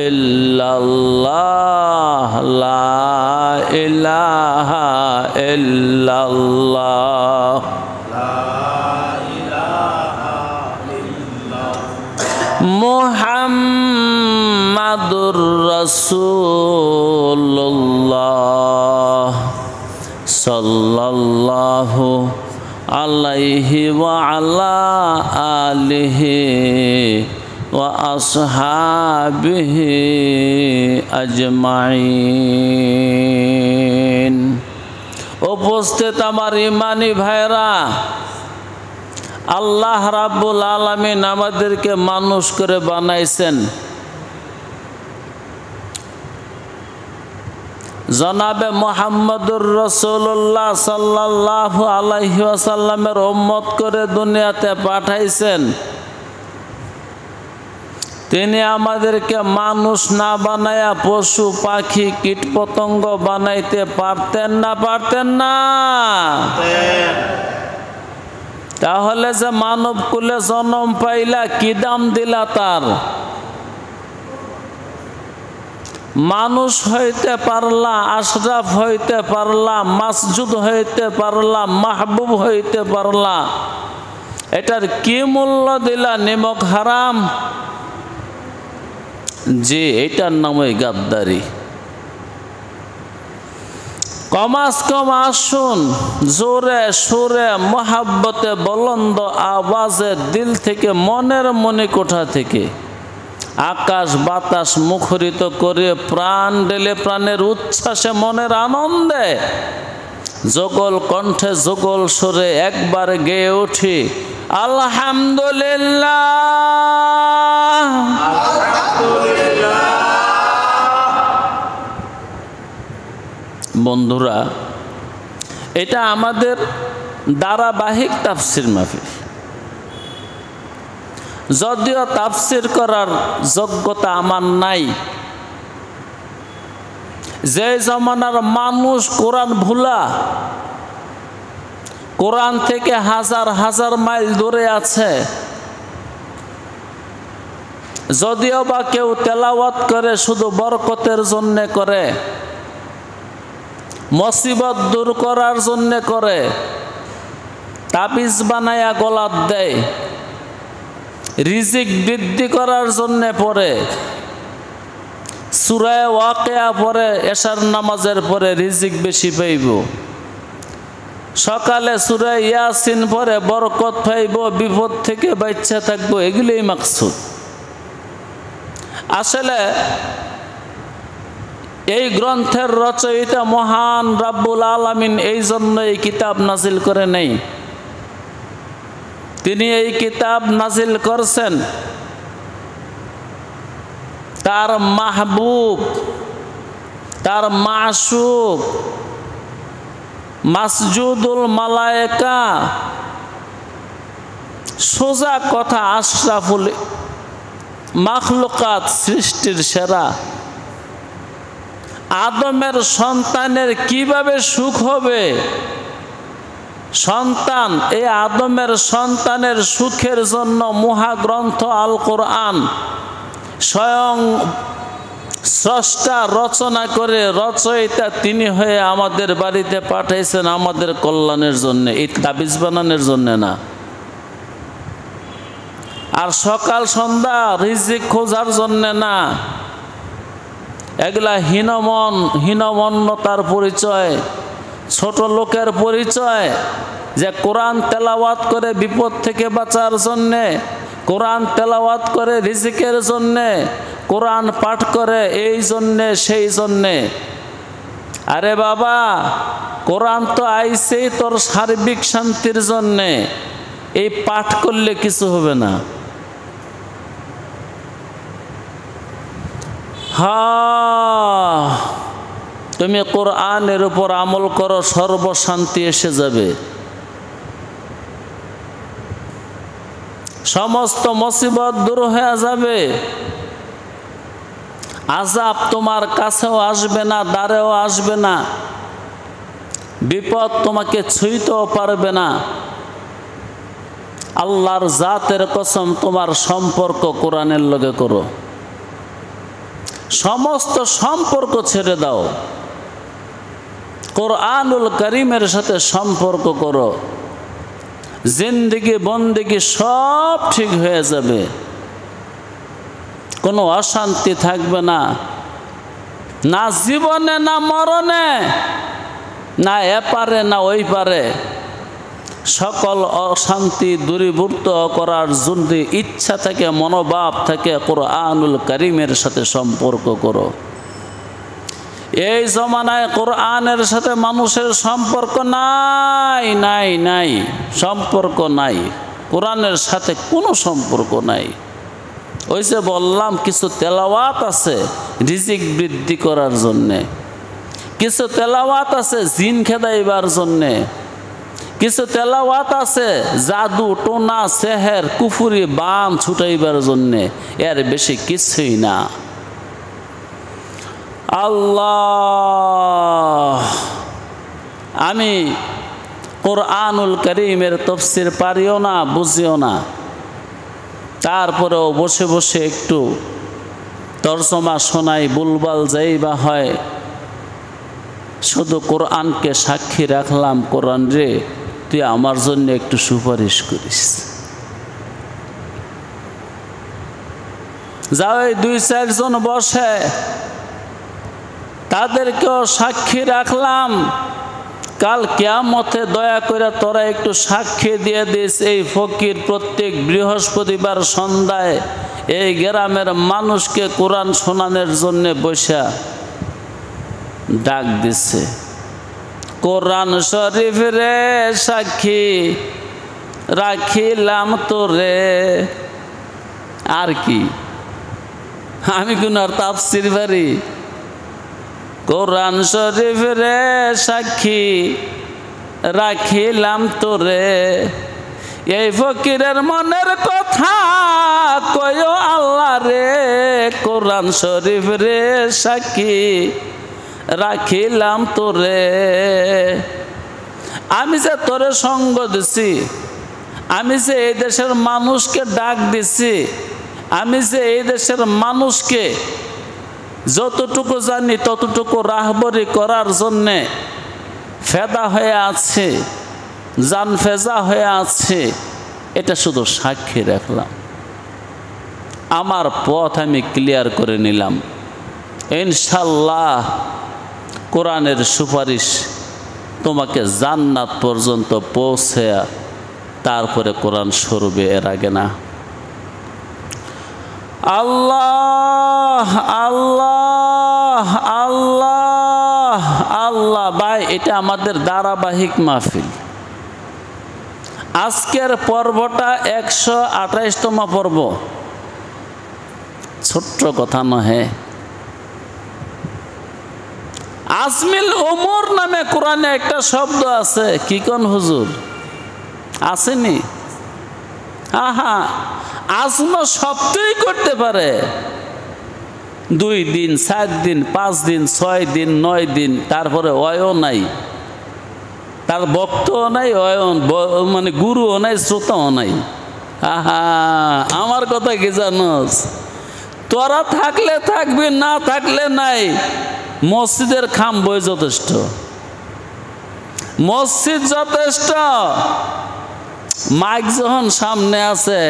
ইল্লাল্লাহ লা ইলাহা ইল্লাল্লাহ মুহাম্মাদুর রাসূলুল্লাহ সাল্লাল্লাহু আলাইহি ওয়া আলা আলিহি ওয়া আসহাবিহি আজমাইন। উপস্থিত আমার ইমানি ভাইরা, আল্লাহ রাব্বুল আলামিন আমাদেরকে মানুষ করে বানাইছেন। জনাবে মুহাম্মদুর রাসূলুল্লাহ সাল্লাল্লাহু আলাইহি ওয়াসাল্লামের উম্মত করে দুনিয়াতে পাঠাইছেন। তিনি আমাদেরকে মানুষ না বানায়া পশু পাখি কীটপতঙ্গ বানাইতে পারতেন না? পারতেন না? তাহলে যে মানব কুলে জন্ম পাইলা কি দাম দিলা তার? মানুষ হইতে পারলা, আশরাফ হইতে পারলা, মাসজুদ হইতে পারলা, মাহবুব হইতে পারলা, এটার কি মূল্য দিলা? নিমক হারাম? জি, এটার নামই গাদ্দারি। কমাস কম আসুন জোরে সুরে মহাব্বতে বলন্দ আওয়াজে দিল থেকে মনের মণিকোঠা থেকে আকাশ বাতাস মুখরিত করে প্রাণ ঢেলে প্রাণের উচ্ছ্বাসে মনের আনন্দে যুগল কণ্ঠে যুগল সুরে একবার গেয়ে উঠি আলহামদুলিল্লাহ। বন্ধুরা, এটা আমাদের ধারাবাহিক তাফসির মাহফিল। যদিও তাফসির করার যোগ্যতা আমার নাই, যে জমানার মানুষ কোরআন ভুলা, কোরআন থেকে হাজার হাজার মাইল দূরে আছে, যদিও বা কেউ তেলাওয়াত করে শুধু বরকতের জন্য করে, মুসিবত দূর করার জন্য করে, তাবিজ বানায়া গলাত দেয়, রিজিক বৃদ্ধি করার জন্য পড়ে, সূরা ওয়াকিয়া পড়ে, এশার নামাজের পরে রিজিক বেশি পাইব, সকালে সূরা ইয়াসিন পড়ে বরকত পাইব, বিপদ থেকে বাঁচা থাকবো, এগুলোই মাকসুদ। আসলে এই গ্রন্থের রচয়িতা মহান রাব্বুল আলামিন এই জন্য এই কিতাব নাজিল করে নেই। তিনি এই কিতাব নাজিল করছেন তার মাহবুব, তার মাশুক, মাসজুদুল মালায়েকা, সোজা কথা আশরাফুল মাখলুকাত, সৃষ্টির সেরা আদমের সন্তানের কিভাবে সুখ হবে, সন্তান এই আদমের সন্তানের সুখের জন্য মহাগ্রন্থ আল কোরআন স্বয়ং স্রষ্টা রচনা করে রচয়িতা তিনি হয়ে আমাদের বাড়িতে পাঠাইছেন আমাদের কল্যাণের জন্য, এই তাবিজ বানানোর জন্য না। আর সকাল সন্ধ্যা রিজিক খোঁজার জন্য না। এগুলা হীনমন্যতার পরিচয়, ছোট লোকের পরিচয়, যে কোরআন তেলাওয়াত করে বিপদ থেকে বাঁচার জন্যে, কোরআন তেলাওয়াত করে রিজিকের জন্যে, কোরআন পাঠ করে এই জন্যে সেই জন্যে। আরে বাবা, কোরআন তো আইছেই তোর সার্বিক শান্তির জন্যে, এই পাঠ করলে কিছু হবে না। হ্যাঁ, তুমি কোরআনের উপর আমল করো, সর্বশান্তি এসে যাবে, সমস্ত মুসিবত দূর হয়ে যাবে, আযাব তোমার কাছেও আসবে না, দ্বারেও আসবে না, বিপদ তোমাকে ছুঁইতেও পারবে না। আল্লাহর জাতের কসম, তোমার সম্পর্ক কোরআনের লগে করো। সমস্ত সম্পর্ক ছেড়ে দাও, কোরআনুল কারীমের সাথে সম্পর্ক করো, জিন্দেগি বন্দেগি সব ঠিক হয়ে যাবে, কোনো অশান্তি থাকবে না, না জীবনে না মরণে, না এপারে না ওই পারে। সকল অশান্তি দূরীভূত করার যদি ইচ্ছা থাকে, মনোভাব থাকে, কোরআনুল কারীমের সাথে সম্পর্ক করো। এই জমানায় কোরআনের সাথে মানুষের সম্পর্ক নাই, নাই, নাই, সম্পর্ক নাই, কোরআনের সাথে কোনো সম্পর্ক নাই। ওই যে বললাম, কিছু তেলাওয়াত আছে রিজিক বৃদ্ধি করার জন্যে, কিছু তেলাওয়াত আছে জিন খেদাইবার জন্যে, কিছু তেলাওয়াত আছে জাদু টোনা সেহের কুফুরি বান ছুটাইবার জন্যে, এর বেশি কিছুই না। আল্লাহ, আমি কোরআনুল কারীমের তাফসীর পারিও না, বুঝিও না, তারপরেও বসে বসে একটু তরজমা শোনাই, ভুলভাল যাই বা হয়, শুধু কোরআনকে সাক্ষী রাখলাম, কোরআন রে তুই আমার জন্য একটু সুপারিশ করিস। যাও এই 2-4 জন বসে, তাদেরকেও সাক্ষী রাখলাম, কাল কিয়ামতে দয়া করে তোরা একটু সাক্ষী দিয়ে দিস। এই ফকির প্রত্যেক বৃহস্পতিবার সন্ধ্যায় এই গ্রামের মানুষকে কোরআন শোনানোর জন্য বসা ডাক দিছে। কোরআন শরীফ রে সাক্ষী রাখিলাম তোরে, আর কি আমি কোন আর তাফসীর পারি? কোরআন শরীফ রে সাক্ষী রাখিলাম তোরে, এই ফকিরের মনের কথা কয়ো আল্লাহ রে। কোরআন শরীফ রে সাক্ষী রাখিলাম তোরে, আমি যে তোরে সঙ্গ দিছি, আমি যে এই দেশের মানুষকে ডাক দিছি, আমি যে এই দেশের মানুষকে যতটুকু জানি ততটুকু রাহবরি করার জন্যে ফেদা হয়ে আছে, জান ফেজা হয়ে আছে, এটা শুধু সাক্ষী রাখলাম। আমার পথ আমি ক্লিয়ার করে নিলাম। ইনশাল্লাহ কোরআনের সুপারিশ তোমাকে জান্নাত পর্যন্ত পৌঁছে তারপরে কোরআন সরবে, এর আগে না। আল্লাহ আল্লাহ আল্লাহ আল্লাহ। ভাই, এটা আমাদের ধারাবাহিক মাহফিল। আজকের পর্বটা 128তম পর্ব, ছোট্ট কথা নহে। আজমিল উমর নামে কোরআনে একটা শব্দ আছে, কি কোন হুজুর আসেনি? আহা, আজম শব্দই করতে পারে 2 দিন 4 দিন 5 দিন 6 দিন 9 দিন, তারপরে অয়ও নাই, তার বক্তও নাই, মানে গুরুও নাই, শ্রোতাও নাই। আহা, আমার কথা কি জানোস? তোরা থাকলে থাকবি, না থাকলে নাই। মসজিদের খাম্বই যথেষ্ট, মসজিদ যথেষ্ট। মাইক যখন সামনে আছে,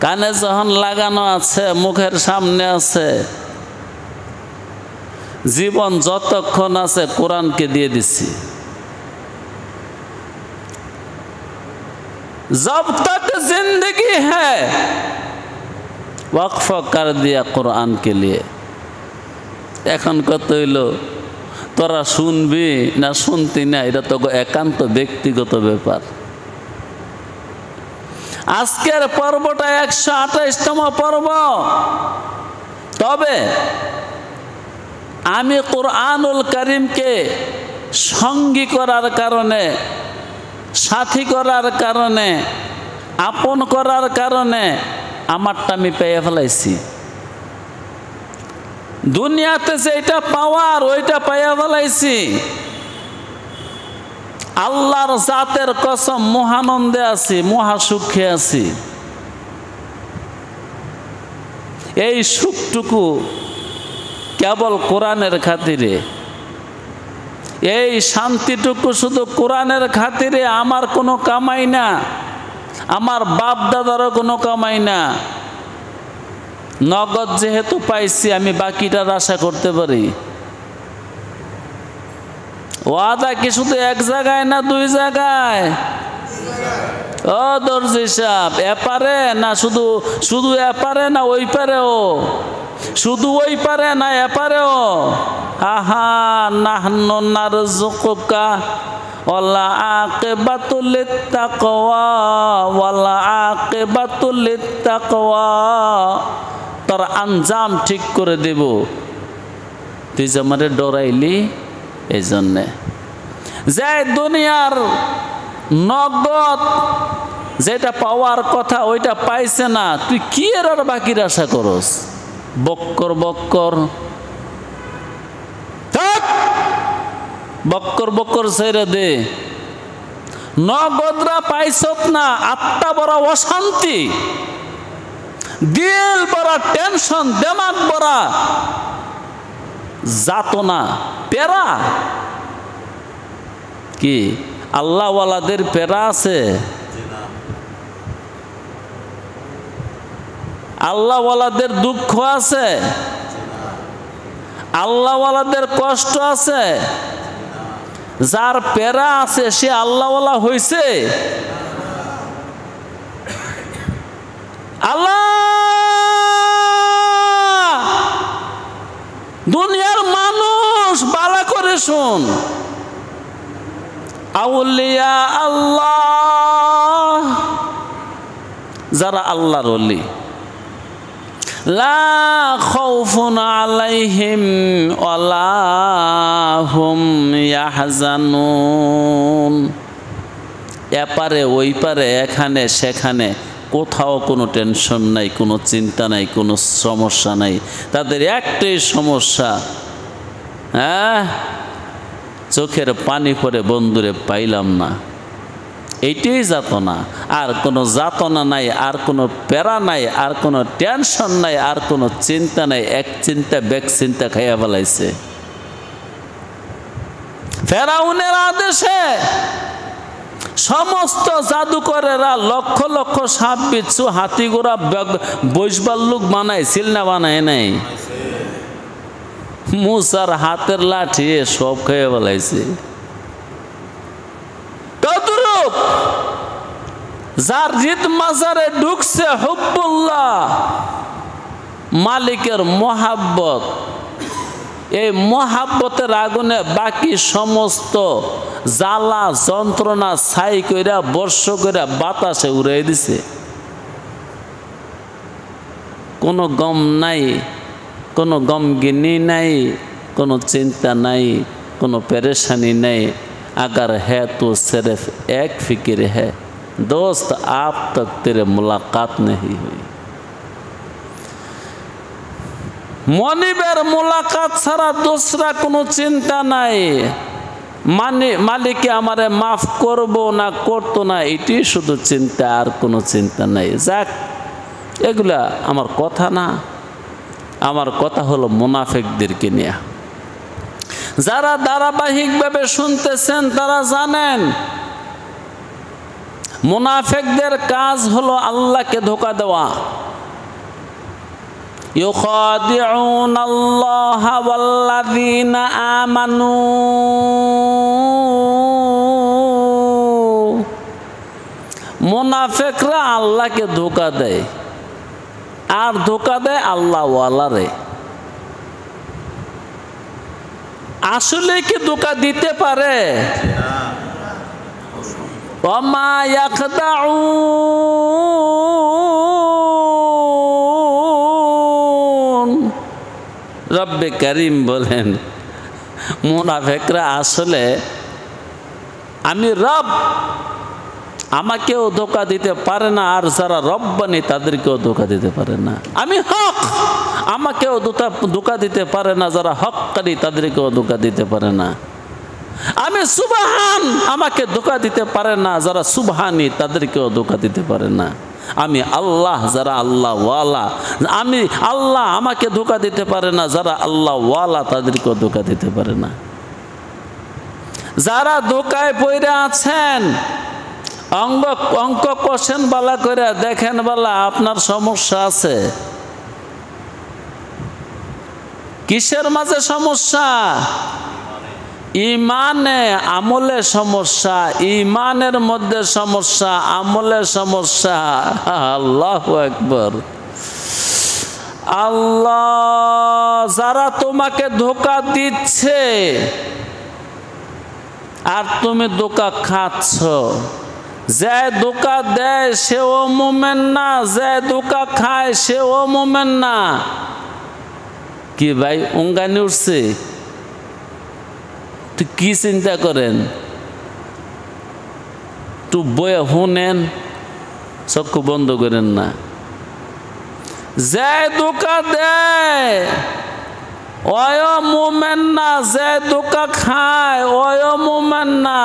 কানে যখন লাগানো আছে, মুখের সামনে আছে, জীবন যতক্ষণ আছে কোরআনকে দিয়ে দিছি। जब तक जिंदगी है वक्फ कर दिया कुरान के लिए। এখন কত হইল, তোরা শুনবি না শুনতি না, এটা তো একান্ত ব্যক্তিগত ব্যাপার। আজকের পর্বটা 128তম পর্ব। তবে আমি কোরআনুল কারীমকে সঙ্গী করার কারণে, সাথী করার কারণে, আপন করার কারণে আমারটা আমি পেয়ে ফেলাইছি। দুনিয়াতে যেটা পাওয়ার ওইটা পাইয়া ফেলাইছি। আল্লাহর জাতের কসম, মহানন্দে আছি, মহাসুখে আছি। এই সুখটুকু কেবল কোরআনের খাতিরে। এই শান্তিটুকু শুধু কোরআনের খাতিরে, আমার কোনো কামাই না, আমার বাপ দাদারও কোনো কামাই না। নগদ যেহেতু পাইছি, আমি বাকিটার আশা করতে পারি। ওয়াদা কি শুধু এক জায়গায় না দুই জায়গায়? ও দর্জি সাহেব, এপারে না শুধু শুধু এপারে না ওই পারেও? শুধু ওই পারে না এপারেও? আহা নাহনু নারযুকুকা ওয়ালা আকিবাতুল লিত্তাকওয়া ওয়ালা আকিবাতুল লিত্তাকওয়া। তার আঞ্জাম ঠিক করে দেব। তুই যে আমারে ডরাইলি, এই জন্যে যে দুনিয়ার নগদ যেটা পাওয়ার কথা ওইটা পাইছে না, তুই কি এর আর বাকির আশা করস? বক্কর বক্কর বক্কর বক্কর ছেড়ে দে। নগদরা পাইছত না, আত্মা বড় অশান্তি, দিল বড় টেনশন, দেমাগ বড় যাতনা, পেরা। কি আল্লাহওয়ালাদের পেরা আছে? আল্লাহওয়ালাদের দুঃখ আছে? আল্লাহওয়ালাদের কষ্ট আছে? যার পেরা আছে সে আল্লাহওয়ালা হইছে? আল্লাহ দুনিয়ার মানুষ বালা করে শুন, আউলিয়া আল্লাহ যারা আল্লাহর ওলি, লা খাউফুন আলাইহিম ওয়ালা হুম ইয়াহজানুন। এপারে ওই পারে, এখানে সেখানে, কোথাও কোনো টেনশন নাই, কোনো চিন্তা নাই, কোনো সমস্যা নাই। তাদের একটাই সমস্যা, হ্যাঁ, চোখের পানি পরে বন্ধুরে পাইলাম না, এইটাই যাতনা। আর কোনো যাতনা নাই, আর কোনো প্যারা নাই, আর কোনো টেনশন নাই, আর কোনো চিন্তা নাই। এক চিন্তা ব্যাক চিন্তা খাইয়া ফেলাইছে। ফেরাউনের আদেশে সমস্ত জাদুকরেরা লক্ষ লক্ষ সাপ বিচ্ছু হাতি ঘোড়া বৈশবার লোক বানাইছিল না? বানায় নাই? মুসার হাতের লাঠি সব খেয়ে ফেলাইছে। কতরূপ যার হৃদ মাজারে ঢুকছে হুব্বুল্লাহ, মালিকের মোহাব্বত, এই মোহাব্বতের আগুনে বাকি সমস্ত জ্বালা যন্ত্রণা ছাই কইরা বর্ষ কইরা বাতাসে উড়াই দিছে। কোনো গম নাই, কোনো গমগিনি নাই, কোনো চিন্তা নাই, কোনো परेशानी नहीं। अगर है तो सिर्फ एक फिक्र है, दोस्त आप तक तेरे मुलाकात नहीं हुई। মনিবের মুলাকাত ছাড়া দোসরা কোনো চিন্তা নাই। মালিকে আমারে মাফ করব না করতো না, এটি শুধু চিন্তা, আর কোনো চিন্তা নাই। যাক, এগুলা আমার কথা না, আমার কথা হলো মুনাফিকদেরকে নিয়ে। যারা ধারাবাহিকভাবে শুনতেছেন তারা জানেন মুনাফিকদের কাজ হলো আল্লাহকে ধোঁকা দেওয়া। يخادعون الله والذين آمنوا। মুনাফিকরা আল্লাহকে ধোঁকা দেয়, আর ধোঁকা দেয় আল্লাহ ওয়ালারে। আসলে কি ধোঁকা দিতে পারে? ওমা ইয়াখদাউন, রব্বে করিম বলেন মুনাফিকরা আসলে আমি রব, আমাকেও ধোঁকা দিতে পারে না, আর যারা রব্বানি তাদেরকেও ধোঁকা দিতে পারে না। আমি হক, আমাকেও ধোঁকা দিতে পারে না, যারা হককারী তাদেরকেও ধোঁকা দিতে পারে না। আমি সুবহান, আমাকে ধোঁকা দিতে পারে না, যারা সুবহানি তাদেরকেও ধোঁকা দিতে পারে না। আমি আল্লাহ, যারা আল্লাহ ওয়ালা। আমি আল্লাহ, আমাকে ধোঁকা দিতে পারে না। যারা আল্লাহ ওয়ালা তাদেরকেও ধোঁকা দিতে পারে না। যারা ধোঁকায় পড়ে আছেন, অঙ্ক কষেন বালা করে, দেখেন বালা আপনার সমস্যা আছে। কিসের মাঝে সমস্যা? ইমানে, আমলে সমস্যা। ইমানের মধ্যে সমস্যা, আমলে সমস্যা। আল্লাহু আকবার। আল্লাহ, যারা তোমাকে ধোঁকা দিচ্ছে আর তুমি ধোঁকা খাচ্ছ, যে ধোঁকা দেয় সেও মুমিন না, যে ধোঁকা খায় সেও মুমিন না। কি ভাই উঙ্গানি উঠছে? তো কি চিন্তা করেন? একটু বয়ে শুনেন, চক্ষু বন্ধ করেন না। যে ধোঁকা দেয় ওয় মুমিন না, যে ধোঁকা খায় ওয় মুমিন না।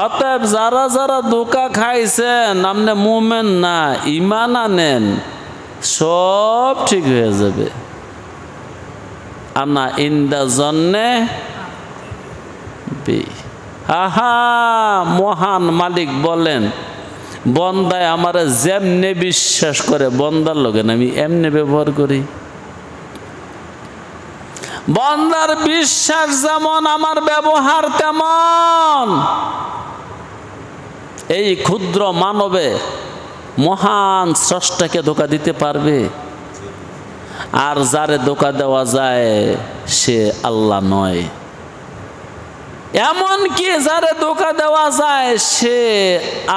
অতএব যারা যারা ধোঁকা খাইছেন, আপনি মুমিন না, ঈমান আনেন, সব ঠিক হয়ে যাবে। আনা ইন্দা জন্নে বি। আহা, মহান মালিক বলেন, বন্দায় আমারে যেমনে বিশ্বাস করে, বন্দার লগে আমি এমনি ব্যবহার করি। বন্দার বিশ্বাস যেমন, আমার ব্যবহার তেমন। এই ক্ষুদ্র মানবে মহান স্রষ্টাকে ধোঁকা দিতে পারবে? আর যারে ধোঁকা দেওয়া যায় সে আল্লাহ নয়। এমন কি যারে ধোঁকা দেওয়া যায় সে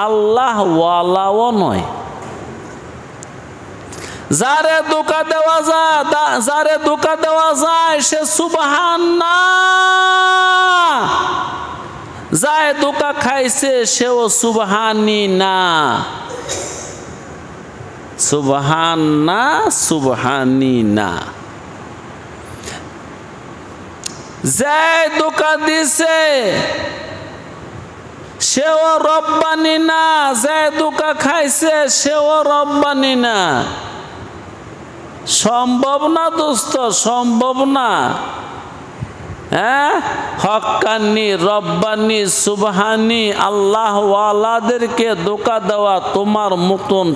আল্লাহ ওয়ালাও নয়। যারে ধোঁকা দেওয়া যায়, যারে ধোঁকা দেওয়া যায় সে সুবহানাল্লাহ। যায় ধোঁকা খাইছে সেও সুবহানি না। সুবহানা, সুবহানি না। যে ধোঁকা দিছে সেও রব্বানি না, যে ধোঁকা খাইছে সেও রব্বানি না। সম্ভব না দোস্ত, সম্ভব না। হ্যাঁ, হক্কানি, রব্বানি, সুবহানি আল্লাহ ওয়ালাদেরকে ধোঁকা দেওয়া তোমার মতন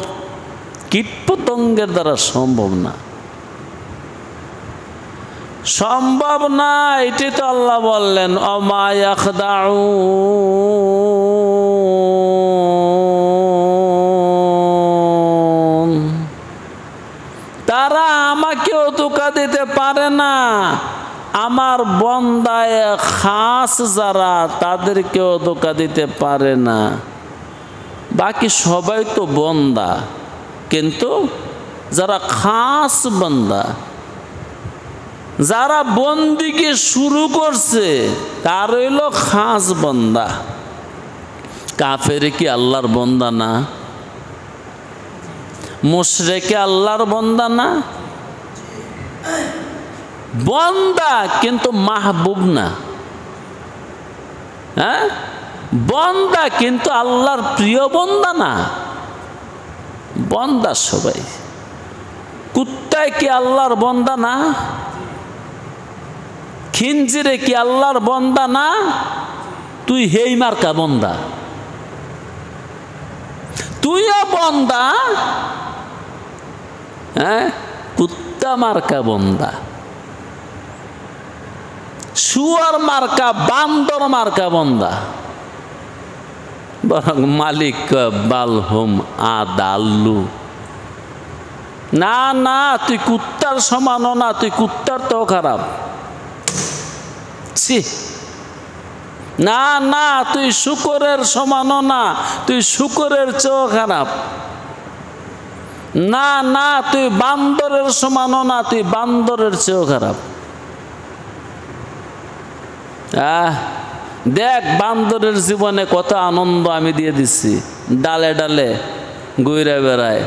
কীটপতঙ্গের দ্বারা সম্ভব না, সম্ভব না। এটি তো আল্লাহ বললেন, অমা ইয়াখদাউন, তারা আমাকেও ধোঁকা দিতে পারে না। আমার বন্দায় খাস যারা, তাদেরকেও ধোঁকা দিতে পারে না। বাকি সবাই তো বন্দা, কিন্তু যারা খাস বান্দা, যারা বন্দিকে শুরু করছে তার হইল খাস বান্দা। কাফের কি আল্লাহর বান্দা না? মুশরিক আল্লাহর বান্দা না? বান্দা কিন্তু মাহবুব না। হ্যাঁ, বান্দা কিন্তু আল্লাহর প্রিয় বান্দা না। বান্দা সবাই। কুত্তায় কি আল্লাহর বান্দা না? খিনজিরে কি আল্লাহর বান্দা না? তুই হেই মার্কা বান্দা, তুইও বান্দা। হ্যাঁ, কুত্তা মার্কা বান্দা, শুয়ার মার্কা, বান্দর মার্কা বান্দা। বরং মালিক বালহুম আদাল্লু। না না, তুই কুত্তার সমানও না, তুই কুত্তার তো খারাপ। না না, তুই শুকরের সমানও না, তুই শুকরের চেয়েও খারাপ। না না, তুই বান্দরের সমানও না, তুই বান্দরের চেয়েও খারাপ। দেখ, বান্দরের জীবনে কত আনন্দ আমি দিয়ে দিচ্ছি, ডালে ডালে ঘুরে বেড়ায়,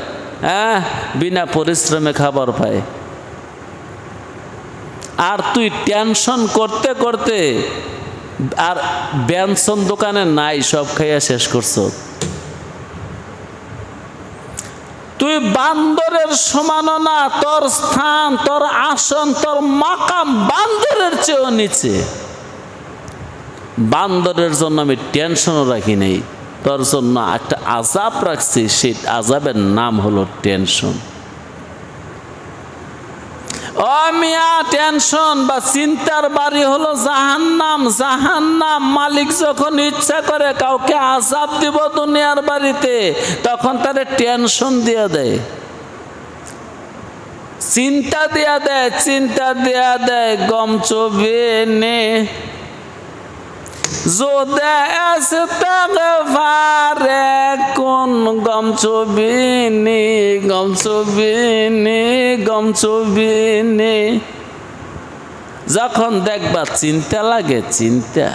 হ্যাঁ, বিনা পরিশ্রমে খাবার পায়। আর তুই টেনশন করতে করতে আর বেনসন দোকানে নাই, সব খাইয়া শেষ করছ। তুই বান্দরের সমানও না, তোর স্থান, তোর আসন, তোর মাকাম বান্দরের চেয়েও নিচে। বান্দরের জন্য আমি টেনশনও রাখি নাই, তোর জন্য একটা আযাব রাখছি, সেই আযাবের নাম হলো টেনশন। ও মিয়া, টেনশন বা চিন্তার বাড়ি হলো জাহান্নাম। জাহান্নাম মালিক যখন ইচ্ছা করে কাউকে আযাব দিব দুনিয়ার বাড়িতে, তখন তারে টেনশন দিয়ে দেয়, চিন্তা দিয়া দেয়, চিন্তা দিয়া দেয়। গম চোবেনে যোদে এস্তেগফারে কোন, গম চোবিনি, গম চোবিনি, গম চোবিনি। যখন দেখবা চিন্তা লাগে, চিন্তা,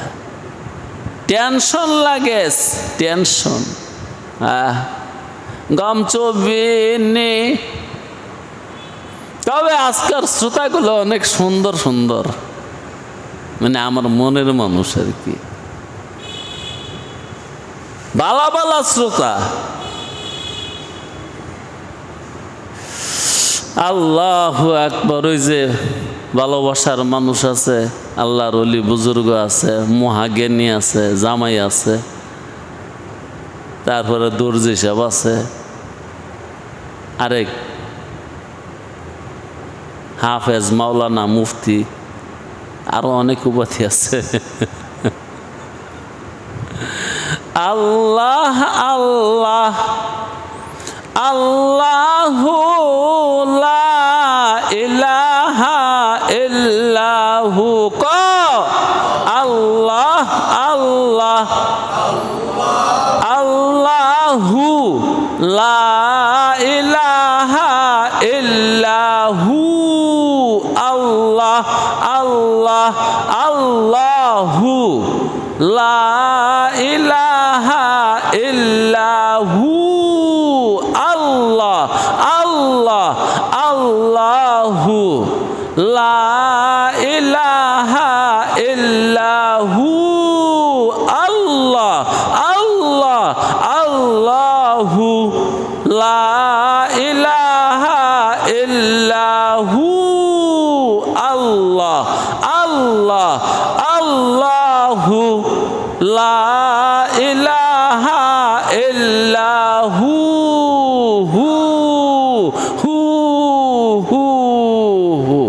টেনশন লাগে, টেনশন, গম চোবিনি। তবে আজকের শ্রোতাগুলো অনেক সুন্দর সুন্দর, মানে আমার মনের মানুষ আর কি, বালা বালা শ্রোতা। আল্লাহু আকবার। ওই যে ভালোবাসার মানুষ আছে, আল্লাহর ওলি বুজুর্গ আছে, মহাজ্ঞানী আছে, জামাই আছে, তারপরে দর্জি সাহেব আছে, আরেক হাফেজ, মাওলানা, মুফতি, আরো অনেক উপাধি আছে। আল্লাহ আল্লাহ আল্লাহু লা ইলাহা ইল্লাহু। ক আল্লাহ আল্লাহ আল্লাহু লা ইলাহা ইল্লাহু। আল্লাহ আল্লাহ আল্লাহু লা ইলাহা ইল্লাহু। আল্লাহ আল্লাহ আল্লাহু লা ইলাহা ইল্লাহু। আল্লাহ আল্লাহ আল্লাহু লা ইলাহা ইল্লাহু। আল্লাহ আল্লাহ আল্লাহু লা ইলাহা ইল্লাহু। হু হু হু হু।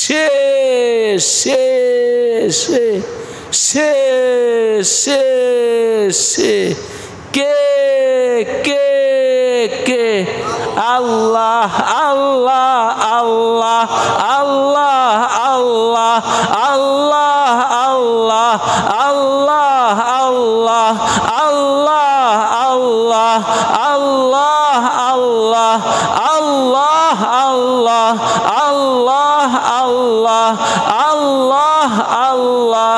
সে সে সে সে সে সে কে কে কে। আল্লাহ আল্লাহ আল্লাহ আল্লাহ আল্লাহ আল্লাহ আল্লাহ আল্লাহ আল্লাহ আল্লাহ আল্লাহ আল্লাহ আল্লাহ আল্লাহ আল্লাহ আল্লাহ আল্লাহ আল্লাহ আল্লাহ।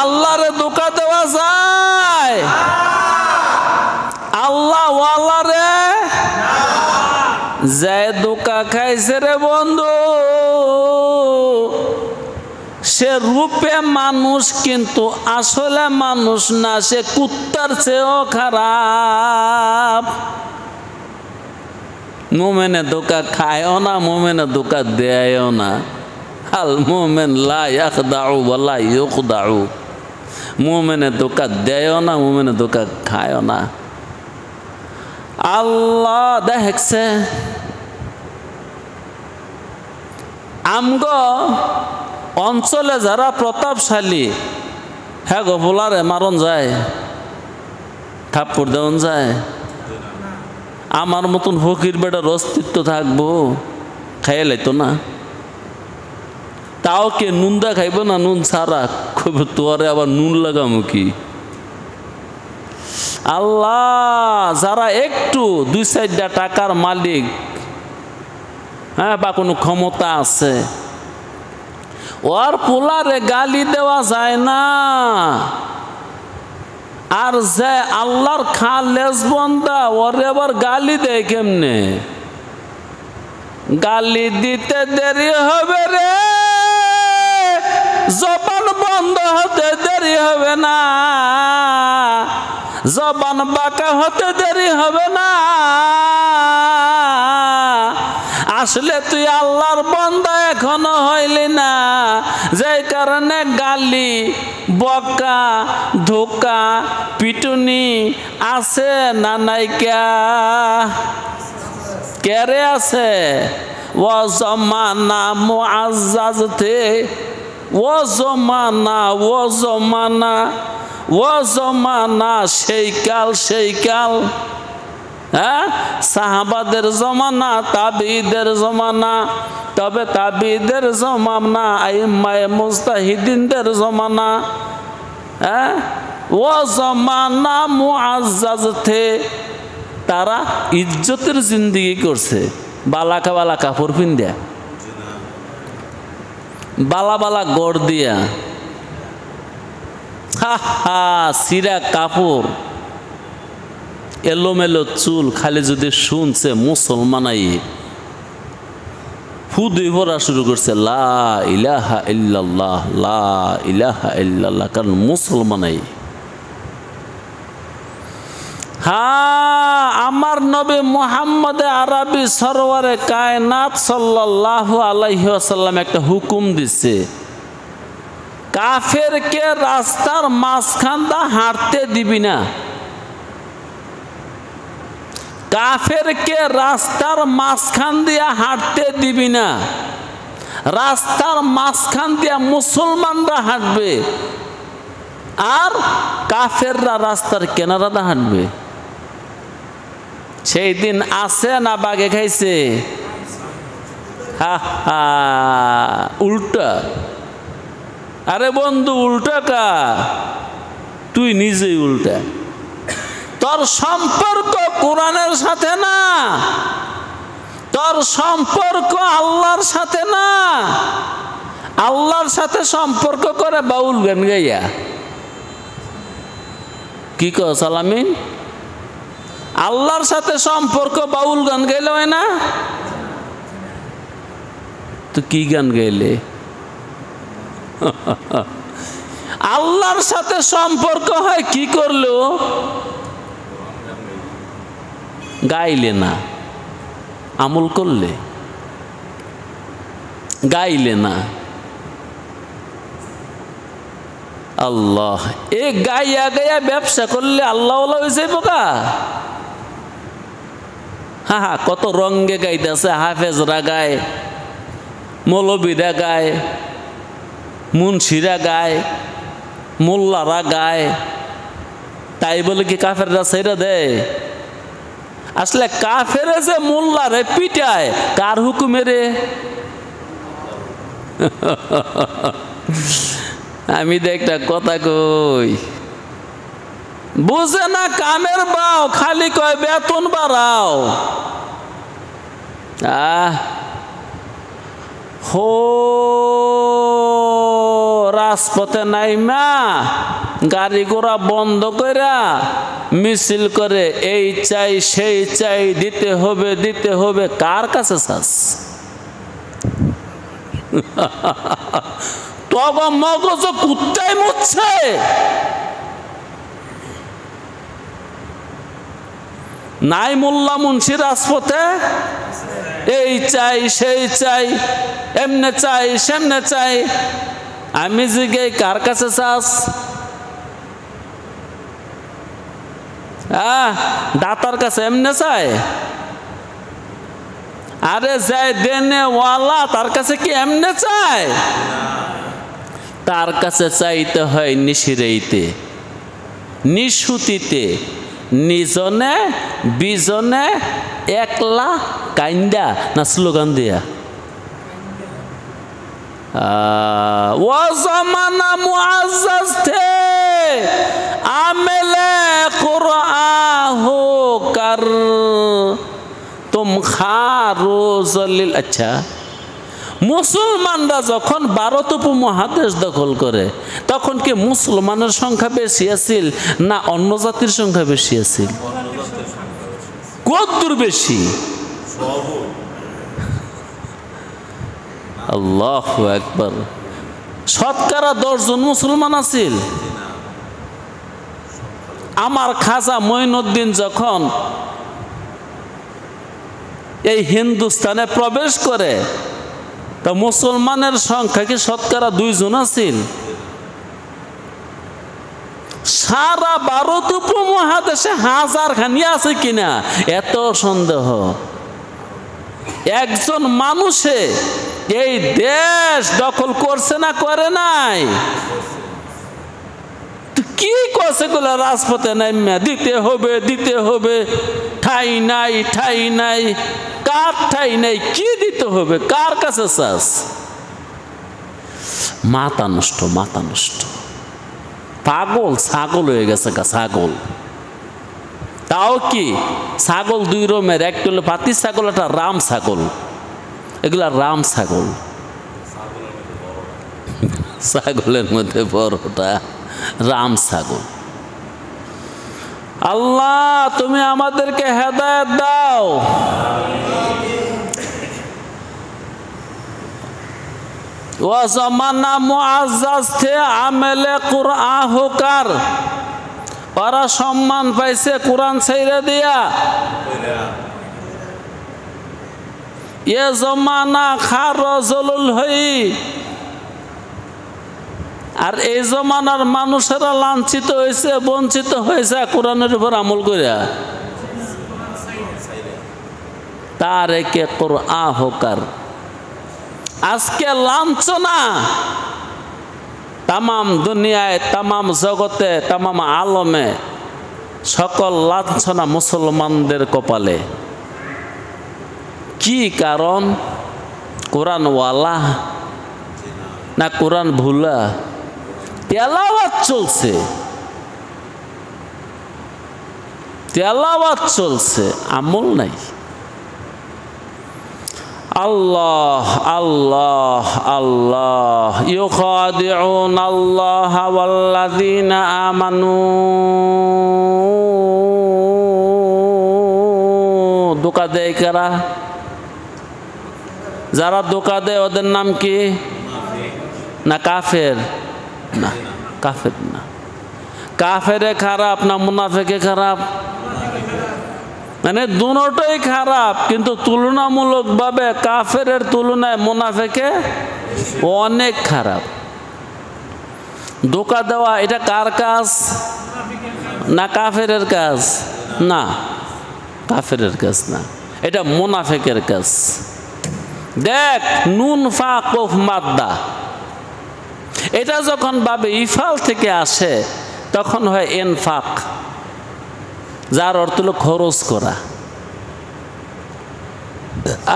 আল্লাহরে ধোঁকা দেওয়া যায়? আল্লাহ ওয়ালারে যে ধোঁকা খাইছে রে বন্ধু, সে রূপে মানুষ কিন্তু আসলে মানুষ না, সে কুত্তার চেয়েও খারাপ। মোমেনে ধোঁকা খায়ও না, মোমেনে ধোঁকা দেয়ও না। আল মোমেন লা ইয়াখদাউ ওয়া লা ইউখদাউ। মোমেনে ধোঁকা দেয়ও না, মোমেনে ধোঁকা খায়ও না। আল্লাহ দেখছে আমগো অঞ্চলে যারা প্রতাপশালী, হ্যাঁ গো বলারে মারণ যায়, থাপ্পড় দেওয়ান যায়। আমার মতন ফকির বেটার অস্তিত্ব থাকবো? খাইয়ে লাইতো না। তাও কে নুন দা খাইব না নুন ছাড়া? কইব তোরে আবার নুন লাগামো কি? আল্লাহ যারা একটু 2-4 টাকার মালিক, হ্যাঁ, বা কোনো ক্ষমতা আছে, ওর পোলারে গালি দেওয়া যায় না। আর যে আল্লাহর খালেস বান্দা, ওরে আবার গালি দেয় কেমনে? গালি দিতে দেরি হবে রে, জবান বন্ধ হতে দেরি হবে না। জবান বাঁকা হতে দেরি হবে না। আসলে তুই আল্লাহর বান্দা এখনো হইলি না, যেই কারণে গালি, বকা, ধোকা, পিটুনি আছে না নাইকা? কেরে আছে? ও জমানা মুআজ্জাজ থে, ও জমানা, ও জমানা, ও জমানা, সেই কাল, সেই কাল। হ্যাঁ, সাহাবাদের জমানা, তাবিদের জমানা, তবে তাবিদের জমানা, আইম্মায়ে মুজতাহিদিনদের জমানা। হ্যাঁ, ও জমানা মুআজ্জাজ থে, তারা ইজ্জতের জিন্দেগি করছে, বালাকা বালা কাপড় পিন্দিয়া, বালা বালা গড় দিয়া, হা হা, সিরা কাপড়, এলোমেলো চুল, খালি যদি শুনছে মুসলমানাই ফুদুই ভরা শুরু করছে, লা ইলাহা ইল্লাল্লাহ, লা ইলাহা ইল্লাল্লাহ, কারণ মুসলমানাই। হ্যাঁ, আমার নবী মুহাম্মদ আরবি সরওয়ারে কায়নাত সাল্লাল্লাহু আলাইহি ওয়াসাল্লাম একটা হুকুম দিছে, কাফেরকে রাস্তার মাঝখান দা হাঁটতে দিবি না। কাফেরকে রাস্তার মাঝখান দিয়া হাঁটতে দিবি না। রাস্তার মাঝখান দিয়া মুসলমানরা হাঁটবে, আর কাফেররা রাস্তার কিনারাতে হাঁটবে। সেই দিন আছে না বাগে খাইছে? হা হা, উল্টা। আরে বন্ধু, উল্টা কা? তুই নিজেই উল্টা। তোর সম্পর্ক কোরআনের সাথে না, তোর সম্পর্ক আল্লাহর সাথে না। আল্লাহর সাথে সম্পর্ক করে বাউল গান গাইয়া। কি কও সালামিন? আল্লাহর সাথে সম্পর্ক বাউল গান গাইলে হয় না? তো কি গান গাইলে? আল্লাহর সাথে সম্পর্ক হয় কি করলো? গাইলে না, আমল করলে। গাইলে না। আল্লাহ, এ গাইয়া গাইয়া ব্যবসা করলে আল্লাহ হয়ে যাইব কা? হ্যাঁ হ্যাঁ, কত রঙ্গে গাইতেছে, হাফেজরা গায়, মৌলবীরা গায়, মুন্সিরা গায়, মোল্লারা গায়, তাই বলে কি কাফেররা ছেড়ে দেয়? আসলে কাফেরে যে মোল্লারে পিটায়, কার হুকুমে রে? আমি তো একটা কথা কই, বুঝে না কামের বাও, খালি কয় বেতন বাড়াও। হো রাজপথে নাইমা গাড়ি ঘোড়া বন্ধ কইরা মিছিল করে, এই চাই সেই চাই, দিতে হবে দিতে হবে। কার কাছে চাস? তব মগজ কুত্তায় মুচ্ছে। নাই মোল্লা মুন্সি রাজপথে, এই চাই সেই চাই, এমনে চাই সেমনে চাই। আমি জিগে কার কাছে চাস? দাতার কাছে এমনে চাই? আরে যাই দেনে ওয়ালা, তার কাছে কি এমনে চাই? তার কাছে চাইতে হয় নিশিরাইতে, নিশুতিতে, নিজনে বিজনে, একলা কাইন্দা, না স্লোগান দিয়া। ও জমানা মুআজ্জাজ থে, আমেলে কুরআহু কর, তুম খারো জলিল। আচ্ছা, মুসলমানরা যখন ভারত উপমহাদেশ দখল করে, তখন কি মুসলমানের সংখ্যা বেশি আছিল না অন্য জাতির সংখ্যা বেশি আছিল? কতদূর বেশি? আল্লাহু আকবার। শতকরা 10 জন মুসলমান আছিল। আমার খাজা মঈনুদ্দিন যখন এই হিন্দুস্তানে প্রবেশ করে, তা মুসলমানের সংখ্যা কি শতকরা 2 জন আছিল? সারা ভারত উপমহাদেশে 1000 খানি আছে কিনা এত সন্দেহ। একজন মানুষে এই দেশ দখল করছে না করে নাই? কি করছে গুলা? রাজপথে নাইমা দিতে হবে দিতে হবে, ঠাই নাই ঠাই নাই, কার ঠাই নাই, কি দিতে হবে, কার কাছে চাস? মাথা নষ্ট, মাথা নষ্ট, পাগল ছাগল হয়ে গেছে গা, ছাগল। তাও কি ছাগল 2 রকমের, একটা হলো পাতি ছাগল, একটা রাম ছাগল। এগুলা রাম ছাগল, ছাগলের মধ্যে বড়টা রাম ছাগল। আল্লাহ তুমি আমাদেরকে হেদায়েত দাও। ও জমানা মুআজ্জাজ থে আমেলে কুরআন হোকার, ওরা সম্মান পাইছে কোরআন ছেড়ে দিয়া। এ জমানা খার জলুল হই, আর এই জমানার মানুষেরা লাঞ্ছিত হয়েছে, বঞ্চিত হয়েছে কোরআনের উপর আমল করিয়া। তার একে কুরআন হোকার। আজকে লাঞ্ছনা তামাম দুনিয়ায়, তামাম জগতে, তামাম আলমে, সকল লাঞ্ছনা মুসলমানদের কপালে। কি কারণ? কোরআনওয়ালা না কোরআন ভুলা? তেলাওয়াত চলছে, তেলাওয়াত চলছে, আমল নাই। আল্লাহ আল্লাহ আল্লাহ, ইউখাদিউন আল্লাহ ওয়াল্লাযীনা আমানু, ধোঁকা দেয় কারা? যারা ধোঁকা দেয় ওদের নাম কি? না কাফের? না কাফের না। কাফেরে খারাপ না মুনাফিকে খারাপ? মানে দুটোই খারাপ, কিন্তু তুলনামূলকভাবে কাফের তুলনায় মুনাফিকে অনেক খারাপ। ধোঁকা দেওয়া এটা কার কাজ? না কাফেরের কাজ? না কাফেরের কাজ না, এটা মুনাফিকের কাজ। দেখ নুন ফা কফ মাদ্দা, এটা যখন ভাবে ইফাল থেকে আসে তখন হয় এনফাক, যার অর্থ হলো খরচ করা।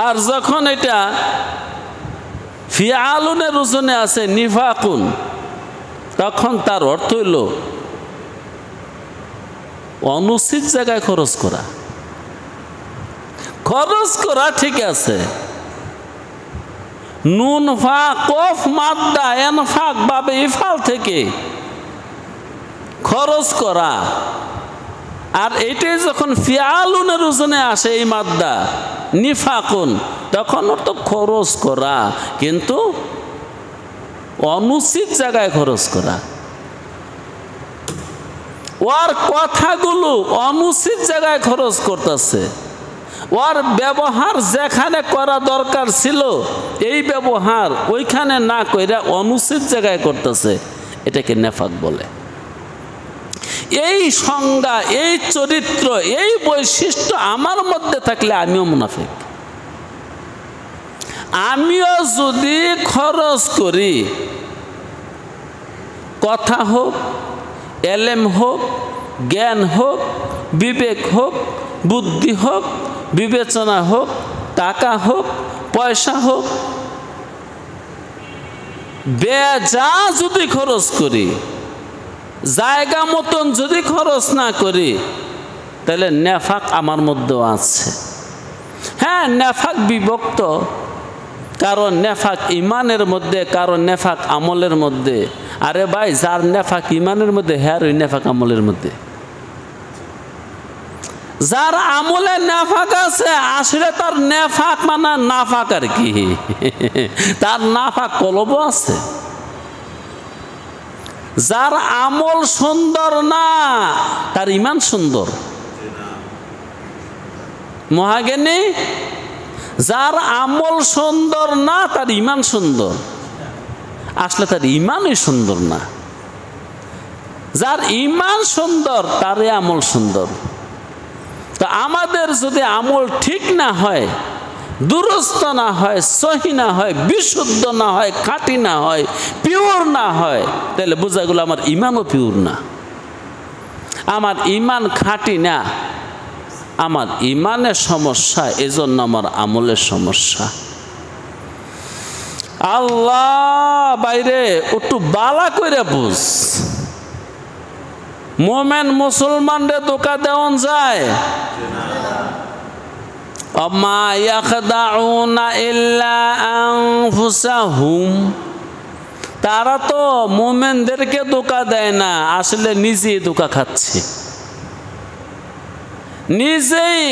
আর যখন এটা ফিআলুনের ওজনে আছে নিফাকুন, তখন তার অর্থ হইল অনুচিত জায়গায় খরচ করা। খরচ করা ঠিক আছে, নুন ফা কফ মাদ্দা এনফাক ভাবে ইফাল থেকে খরচ করা। আর এটাই যখন ফিআলুনের ওজনে আসে এই মাদ্দা নিফাকুন, তখন ওর তো খরচ করা, কিন্তু অনুচিত জায়গায় খরচ করা। ওর কথাগুলো অনুচিত জায়গায় খরচ করতেছে, ওর ব্যবহার যেখানে করা দরকার ছিল এই ব্যবহার ওইখানে না কইরা অনুচিত জায়গায় করতেছে, এটাকে নেফাক বলে। এই সংজ্ঞা, এই চরিত্র, এই বৈশিষ্ট্য আমার মধ্যে থাকলে আমিও মুনাফিক। আমিও যদি খরচ করি, কথা হোক, এলেম হোক, জ্ঞান হোক, বিবেক হোক, বুদ্ধি হোক, বিবেচনা হোক, টাকা হোক, পয়সা হোক, বেজা যদি খরচ করি, জায়গা মতন যদি খরচ না করি, তাহলে নেফাক আমার মধ্যেও আছে। হ্যাঁ নেফাক বিভক্ত, কারণ নেফাক ইমানের মধ্যে, কারণ নেফাক আমলের মধ্যে। আরে ভাই, যার নেফাক ইমানের মধ্যে হ্যাঁ ওই নেফাক আমলের মধ্যে। যার আমলে নেফাক আছে, আসলে তার নেফাক মানে নাফাক আর কি, তার নাফাক কলবও আছে। যার আমল সুন্দর না তার ইমান সুন্দর। মহাজ্ঞানী, যার আমল সুন্দর না তার ইমান সুন্দর, আসলে তার ইমানই সুন্দর না। যার ইমান সুন্দর তার আমল সুন্দর। তো আমাদের যদি আমল ঠিক না হয়, দুরস্ত না হয়, সহি না হয়, বিশুদ্ধ না হয়, খাঁটি না হয়, পিওর না হয়, তাহলে বোঝা গেল আমার ইমানও পিওর না, আমার ইমান খাঁটি না, আমার ইমানের সমস্যা, এজন্য আমার আমলের সমস্যা। আল্লাহ বাইরে একটু বালা কইরা বুঝ, মোমেন মুসলমানরে ধোঁকা দেওয়ান যায়? অমা ইয়াখদাউনা ইল্লা আনফুসাহুম, তারা তো মোমেনদেরকে ধোঁকা দেয় না, আসলে নিজেই ধোঁকা খাচ্ছে, নিজেই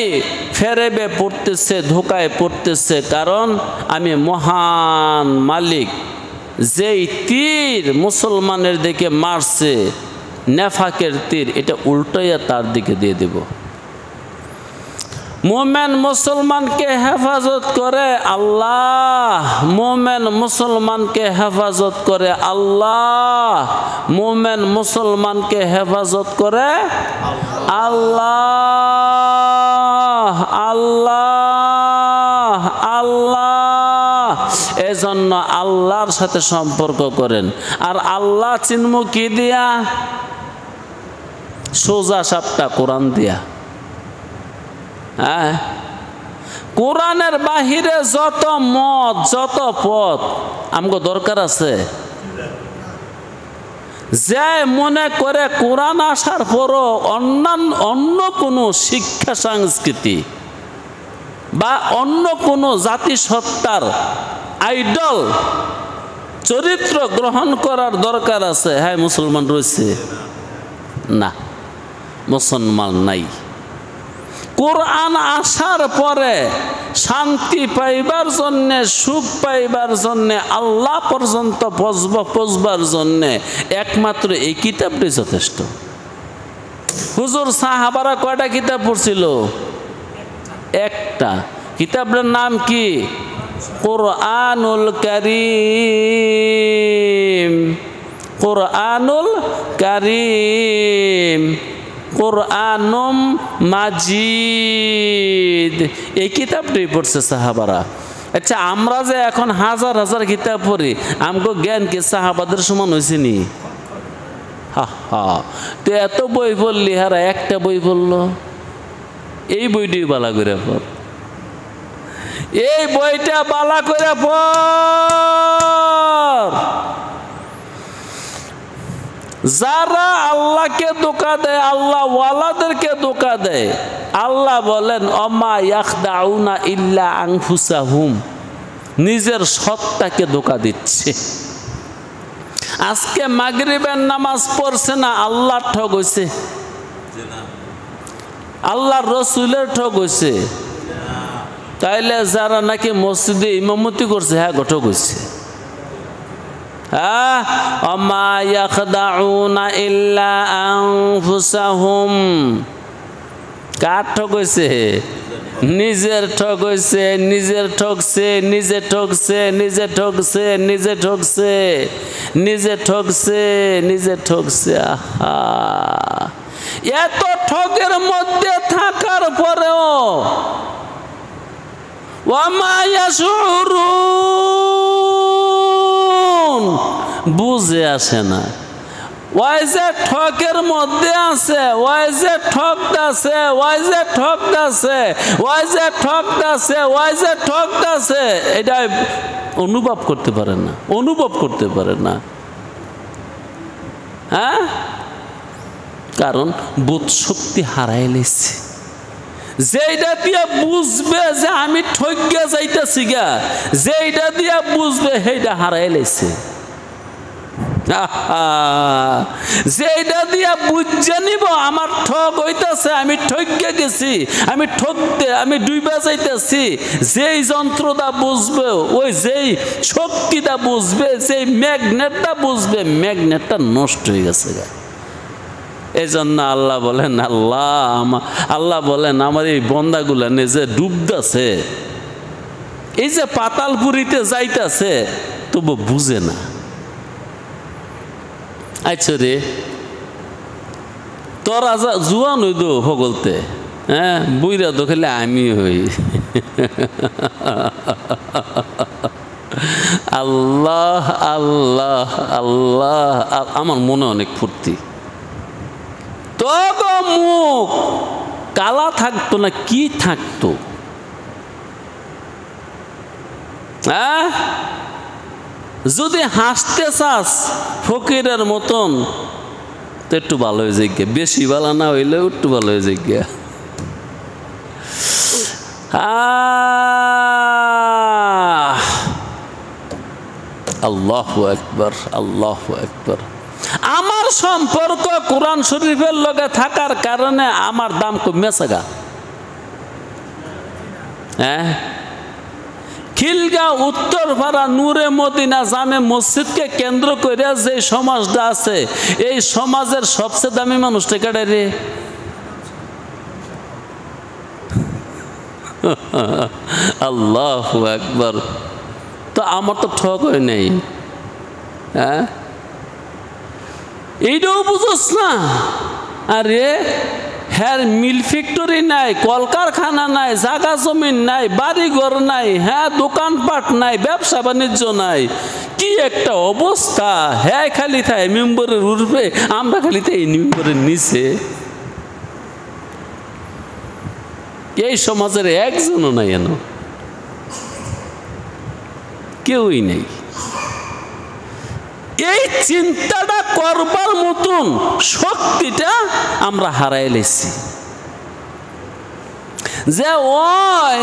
ফেরেবে পড়তেছে, ধোঁকায় পড়তেছে। কারণ আমি মহান মালিক, যেই তীর মুসলমানের দিকে মারছে নেফাকের তীর, এটা উল্টাইয়া তার দিকে দিয়ে দেব। মোমেন মুসলমানকে হেফাজত করে আল্লাহ, মোমেন মুসলমানকে হেফাজত করে আল্লাহ, মোমেন মুসলমানকে হেফাজত করে আল্লাহ, আল্লাহ, আল্লাহ। এজন্য আল্লাহর সাথে সম্পর্ক করেন। আর আল্লাহ চিনব কি দিয়া? সোজা সাপটা কোরআন দিয়া। হ্যাঁ, কোরআনের বাহিরে যত মত, যত পথ আমগো দরকার আছে। যে মনে করে কোরআন আসার পরও অন্য কোনো শিক্ষা সংস্কৃতি বা অন্য কোনো জাতিসত্তার আইডল চরিত্র গ্রহণ করার দরকার আছে, হ্যাঁ মুসলমান রয়েছে না, মুসলমান নাই। কোরআন আসার পরে শান্তি পাইবার জন্যে, সুখ পাইবার জন্যে, আল্লাহ পর্যন্ত পৌঁছবার জন্যে একমাত্র এই কিতাবটি যথেষ্ট। হুজুর সাহাবারা কয়টা কিতাব পড়ছিল? একটা। কিতাবের নাম কি? কুরআনুল কারীম, কুরআনুল কারীম, কুরআনুম মাজিদ, এই কিতাবটাই পড়ছে সাহাবারা। আচ্ছা, আমরা যে এখন হাজার হাজার কিতাব পড়ি, আমগো জ্ঞান কি সাহাবাদের সমান হয়েছে নি? হা হা, তো এত বই পড়লি, হারা একটা বই পড়লো, এই বইটাই বালা করে পড়, এই বইটা বালা করে পড়। যারা আল্লাহকে ধোঁকা দেয়, আল্লাহ ওয়ালাদেরকে ধোঁকা দেয়, আল্লাহ বলেন অমা ইয়াখদাউনা ইল্লা আনফুসাহুম, নিজের সত্তাকে ধোঁকা দিচ্ছে। আজকে মাগরিবের নামাজ পড়ছে না, আল্লাহর ঠক হইছে, আল্লাহর রসুলের ঠক হইছে। তাইলে যারা নাকি মসজিদে ইমামতি করছে, হ্যাঁ ঠক হইছে। অমা ইয়াখদাউনা ইল্লা আনফুসাহুম, কার ঠক হইছে? নিজের ঠক হইছে, নিজের ঠকছে, নিজে ঠকছে, নিজে ঠকছে, নিজে ঠকছে, নিজে ঠকছে, নিজে ঠকছে। আহা, এত ঠকের মধ্যে থাকার পরেও ওয়ামা ইয়াশউরুন, বুঝে আসে না। ওই যে ঠকের মধ্যে আছে, ওই যে ঠকতাছে, ওই যে ঠকতাছে, ওই যে ঠকতাছে, ওই যে ঠকতাছে, এটা অনুভব করতে পারে না, অনুভব করতে পারে না। হ্যাঁ, কারণ বোধ শক্তি হারাই লেছে। যেইটা দিয়া বুঝবে যে আমি ঠকিয়া যাইতেছি গা, যেইটা দিয়া বুঝবে সেইটা হারাই লেছে। যেটা দিয়া বুঝে নিব আমার ঠক হইতাছে, আমি ঠকে গেছি, আমি ডুইবা যাইতেছি, যেই যন্ত্রটা বুঝবে, ওই যেই শক্তিটা বুঝবে, যেই ম্যাগনেটটা বুঝবে, ম্যাগনেটটা নষ্ট হয়ে গেছে। এই জন্য আল্লাহ বলেন, আল্লাহ বলেন আমার এই বন্দাগুলা নিজে ডুবতেছে, এই যে পাতালপুরিতে যাইতেছে, তবু বুঝে না। আচ্ছা রে, তোরা জুয়ান হই দো হগলতে, হ্যাঁ বুইরা তো খেলে আমি হই। আল্লাহ আল্লাহ আল্লাহ, আমার মনে অনেক ফুর্তি। তবে মুখ কালা থাকতো না, কি থাকতো? হ্যাঁ, যদি হাসতে চাস ফকিরের মতন তো একটু ভালো হয়ে যাই, বেশি ভালো না হইলেও একটু ভালো হয়ে যাই। আল্লাহু আকবার, আল্লাহু আকবার। আমার সম্পর্ক কোরআন শরীফের লগে থাকার কারণে আমার দাম কমেছে গা। হ্যাঁ, খিলগাঁও উত্তরপাড়া নূরে মদিনা জামে মসজিদকে কেন্দ্র করে যে সমাজটা আছে, এই সমাজের সবচেয়ে দামি মানুষটা কেটে রে? আল্লাহু আকবার। তো আমার তো ঠক হয় নাই। হ্যাঁ, এইটাও বুঝোস না? আরে হ্যাঁ, মিল ফ্যাক্টরি নাই, কলকারখানা নাই, জায়গা জমিন নাই, বাড়িঘর নাই, হ্যাঁ দোকানপাট নাই, ব্যবসা বাণিজ্য নাই, কি একটা অবস্থা। হ্যাঁ খালি থাকে মেম্বরের উঠবে, আমরা খালি তাই মেম্বরের নিচে। এই সমাজের একজনও নাই, এন কেউই নেই। এই চিন্তাটা করবার মতন শক্তিটা আমরা হারাই লেছি, যে ওই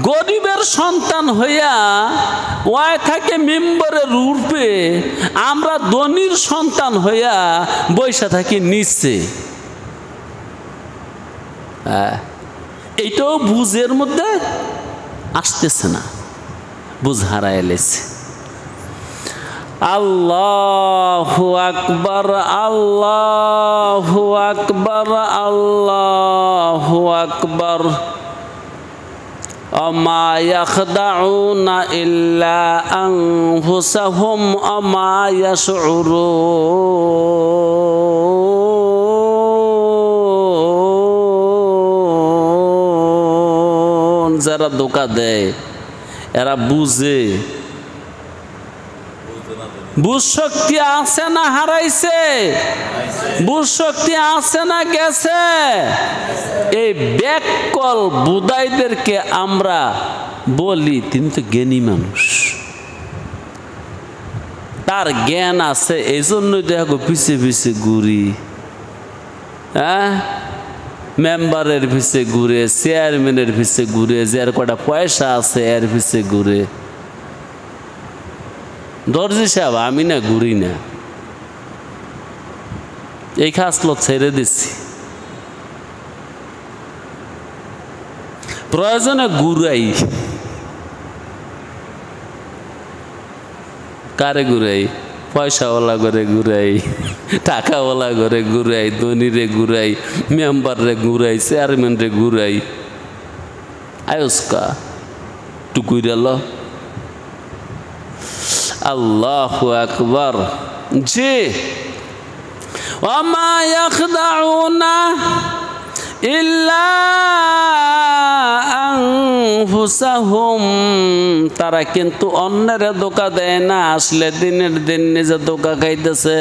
গরিবের সন্তান হইয়া ওই থাকে মেম্বারের রূপে, আমরা ধনীর সন্তান হইয়া বৈশা থাকি নিচে। এইটাও বুঝের মধ্যে আসতেছে না, বুঝ হারাই লেছে। আল্লাহু আকবার, আল্লাহু আকবার, আল্লাহু আকবার। আমা ইয়াখদাউনা ইল্লা আনফুসাহুম আমা ইয়াশউরুন। যারা ধোঁকা দেয় এরা বুঝে। বুঝ শক্তি আছে না হারাইছে? বুঝ শক্তি আছে না গেছে? এই ব্যাককল বুদাইদেরকে আমরা বলি তিনি তো জ্ঞানী মানুষ, তার জ্ঞান আছে, এই জন্যই দেখো পিছে পিছে ঘুরি। হ্যাঁ, মেম্বারের পিছে ঘুরে, চেয়ারম্যানের পিছে ঘুরে, যার কটা পয়সা আছে এর পিছে ঘুরে। দর্জি সাহেব আমি না ঘুরি না, এই খাসলত ছেড়ে দিচ্ছি। প্রয়োজনে ঘুরাই। কারে ঘুরাই? পয়সাওয়ালা করে ঘুরাই, টাকাওয়ালা করে ঘুরাই, ধনীরে ঘুরাই, মেম্বাররে ঘুরাই, চেয়ারম্যানরে ঘুরাই। আয়স্কা টুকুইরাল। আল্লাহু আকবার। জি, ওয়ামা ইয়াখদাউনা ইল্লা আনফুসাহুম। তারা কিন্তু অন্যের ধোঁকা দেয় না, আসলে দিনের দিন নিজে ধোঁকা খাইতেছে।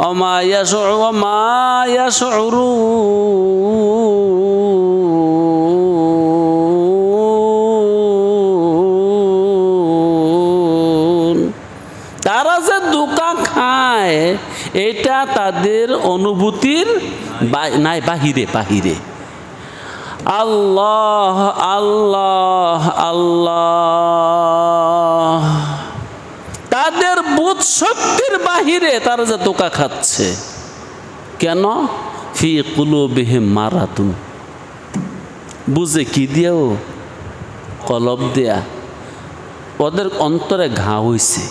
ওমা ইয়াশউরুন। তারা যে ধোঁকা খায় এটা তাদের অনুভূতির নাই, বাহিরে বাহিরে। আল্লাহ আল্লাহ আল্লাহ। তাদের বুধ শক্তির বাহিরে তারা যে ধোঁকা খাচ্ছে। কেন? ফি কুলুবিহিম মারাদুন, বুঝে কি দিয়েও? কলব দেয়া। ওদের অন্তরে ঘা হয়েছে,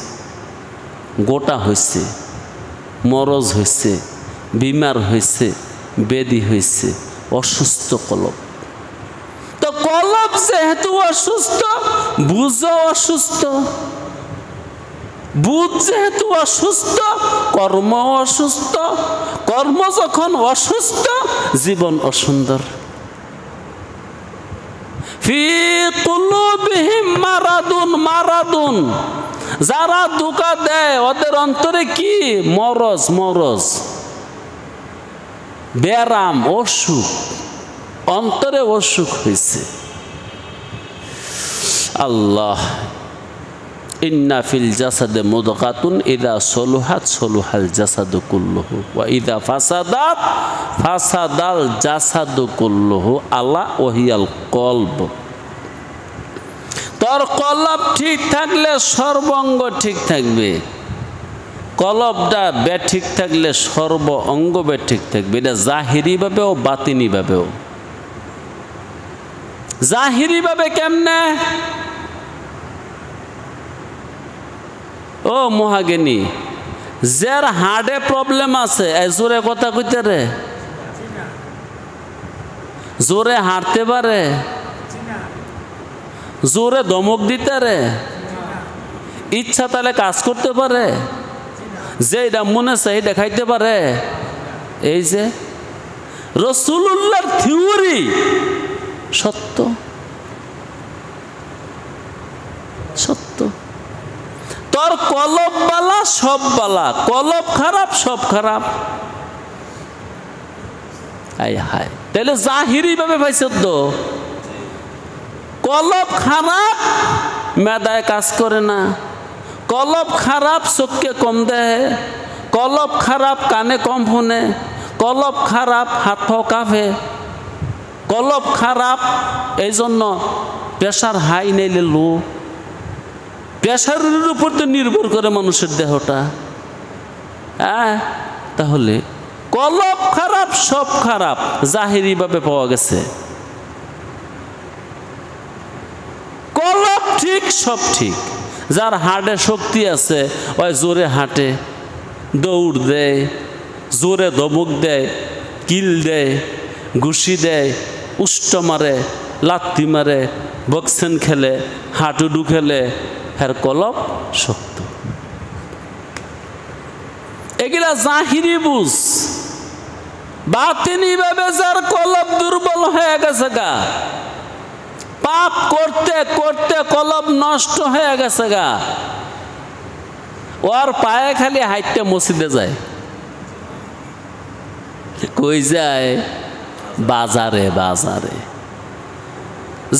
গোটা হয়েছে, মরজ হয়েছে, বিমার হয়েছে, বেদি হয়েছে, অসুস্থ কলব। তো কলব যেহেতু অসুস্থ, বুঝও অসুস্থ। বুঝ যেহেতু অসুস্থ, কর্ম অসুস্থ। কর্ম যখন অসুস্থ, জীবন অসুন্দর। ফি কুলুবিহিম মারাদুন, মারাদুন, যারা ধোঁকা দেয় ওদের অন্তরে কি? মরজ, মরজ, ব্যারাম, অসুখ, অন্তরে অসুখ হয়েছে। আল্লাহ, ইন্না ফিল জাসাদে মুদগাতুন ইযা সলুহাত সলুহাল জাসাদু কুল্লুহু ওয়া ইযা ফাসাদাত ফাসাদাল জাসাদু কুল্লুহু আলা ওয়াহিয়াল কলব। তোর কলব ঠিক থাকলে সর্বাঙ্গ ঠিক থাকবে। কলবটা বেঠিক থাকলে সর্ব অঙ্গ বেঠিক থাকবে। এটা জাহিরি ভাবেও বাতিনি ভাবেও। জাহিরি ভাবে কেমনে? ও মহাজ্ঞানী, যার হার্টে প্রবলেম আছে, জোরে কথা কইতে রে, জোরে হাঁটতে পারে, জোরে ধমক দিতে রে, ইচ্ছা তাহলে কাজ করতে পারে, যে এটা মনে চাই দেখাইতে পারে। এই যে রাসূলুল্লাহর থিওরি সত্য, সত্য। তোর কলব বালা সব বালা, কলব খারাপ সব খারাপ। আয় হায়, তাহলে জাহিরি ভাবে পাইছে তো। কলব খারাপ, মেদায় কাজ করে না। কলব খারাপ, চোখকে কম দেয়। কলব খারাপ, কানে কম শুনে। কলব খারাপ, হাত পাও কাঁপে। কলব খারাপ, এই জন্য প্রেশার হাই নাইলে লো। প্রেশারের উপর তো নির্ভর করে মানুষের দেহটা। হ্যাঁ, তাহলে কলব খারাপ সব খারাপ, জাহিরি ভাবে পাওয়া গেছে। কলব ঠিক সব ঠিক। যার হার্টে শক্তি আছে, ওই জোরে হাঁটে, দৌড় দেয়, জোরে ধমক দেয়, কিল দেয়, ঘুষি দেয়, উষ্ট মারে, লাথি মারে, বক্সেন খেলে, হাঁটুডু খেলে, এর কলব শক্ত। এগুলা জাহিরি বুঝ। বাতিনি ভাবে যার কলব দুর্বল হয়ে গেছে গা, পাপ করতে করতে কলব নষ্ট হয়ে গেছে গা, ওর পায়ে খালি হাইটে মসজিদে যায়। কই যায়? বাজারে, বাজারে।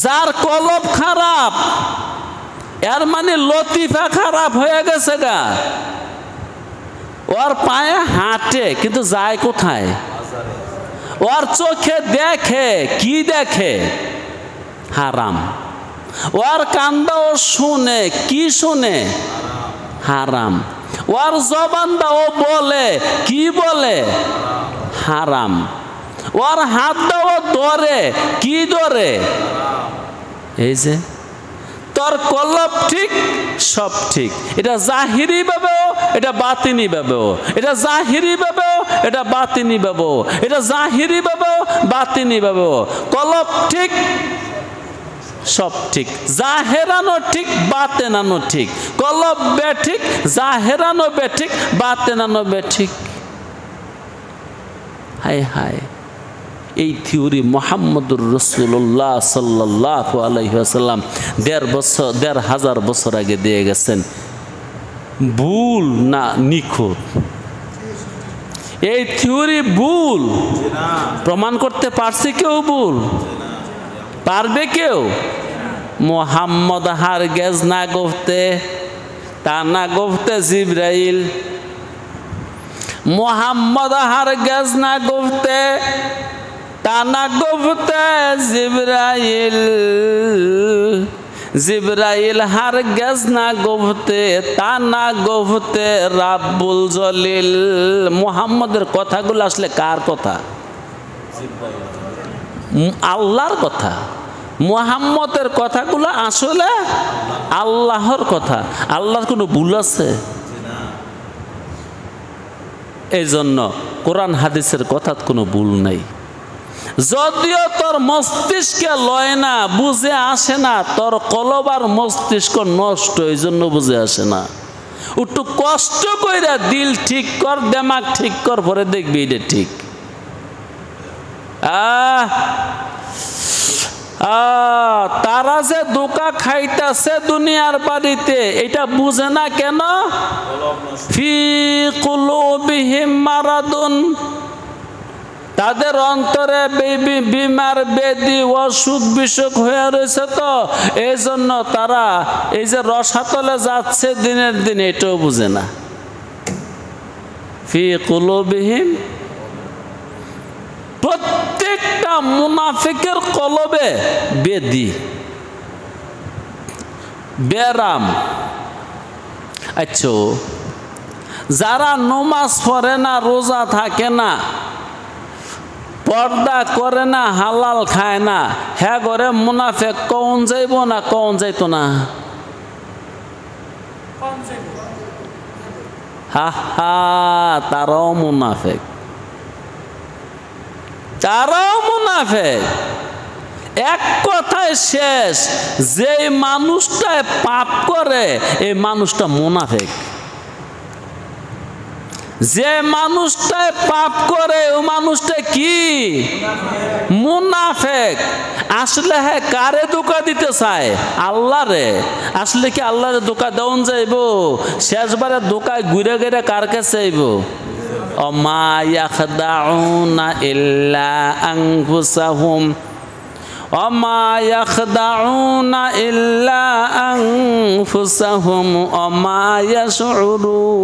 যার কলব খারাপ, এর মানে লতিফা খারাপ হয়ে গেছে গা, ওর পায়ে হাঁটে কিন্তু যায় কোথায়? ওর চোখে দেখে কি? দেখে হারাম। ওর কান্দাও শুনে কি? শুনে হারাম। ওর জবানটাও বলে কি? বলে হারাম। ওর হাতটাও ধরে কি? ধরে। এই যে তোর কলব ঠিক সব ঠিক। এটা জাহিরি ভাবেও, এটা বাতিনি ভাবেও। এটা জাহিরি ভাবেও, এটা বাতিনি ভাবেও। এটা জাহিরি ভাবেও, বাতিনি ভাবেও। কলব ঠিক সব ঠিক। জাহেরানো ঠিক, বাতেনানো ঠিক। কলব বেঠিক, জাহেরানো বেঠিক, বাতেনানো বেঠিক। হায় হায়, এই থিওরি মুহাম্মদুর রাসূলুল্লাহ সাল্লাল্লাহু আলাইহি ওয়াসাল্লাম ১৫০০ বছর আগে দিয়ে গেছেন। ভুল না নিখুঁত? এই থিওরি ভুল প্রমাণ করতে পারছে কেউ? ভুল পারবে কেউ? মুহাম্মদ হারগেজ না গফতে, তা না গফতে জিবরাইল। মুহাম্মদ হারগেজ না গফতে, তা না গফতে জিবরাইল। জিবরাইল হারগেজ না গভতে, তা না গভতে রাব্বুল জলিল। মুহাম্মদের কথাগুলো আসলে কার কথা? আল্লাহর কথা। মুহাম্মদের কথাগুলো আসলে আল্লাহর কথা। আল্লাহর কোনো ভুল আছে? এই জন্য কোরআন হাদিসের কথার কোনো ভুল নাই। যদিও তোর মস্তিষ্কে লয় না, বুঝে আসে না, তোর কলব আর মস্তিষ্ক নষ্ট, এই জন্য বুঝে আসে না। একটু কষ্ট কইরা দিল ঠিক কর, দেমাগ ঠিক কর, পরে দেখবি এটা ঠিক। তারা যে ধোঁকা খাইতাছে দুনিয়ার বাড়িতে, এটা বুঝে না কেন? ফি কুলুবিহিম মারাদুন, তাদের অন্তরে বিমার বেদি অসুখ বিসুখ হয়ে রয়েছে, তো এই জন্য তারা এই যে রসাতলে যাচ্ছে দিনের দিন, এটাও বুঝে না। ফি কুলুবিহিম, প্রত্যেকটা মুনাফিকের কলবে বেদি, বেরাম। আচ্ছা, যারা নমাজ পড়ে না, রোজা থাকে না, পর্দা করে না, হালাল খায় না, হ্যাঁ করে মুনাফিক কখন যাইব না কখন যাইতো না? হা হা, তারাও মুনাফিক, তারাও মুনাফিক। এক কথায় শেষ, যে মানুষটায় পাপ করে এই মানুষটা মুনাফিক। যে মানুষটায় পাপ করে ও মানুষটা কি? মুনাফিক। আসলে হ্যাঁ কারে ধোঁকা দিতে চায়? আল্লাহরে। আসলে কি আল্লাহরে ধোঁকা দেওয়া যাইব? শেষবারে ধোঁকায় ঘুরে ঘুরে কার কাছে যাইব? ওমা ইয়াখদাউনা ইল্লা আনফুসাহুম, ওমা ইয়াখদাউনা ইল্লা আনফুসাহুম ওমা ইয়াশউরুন।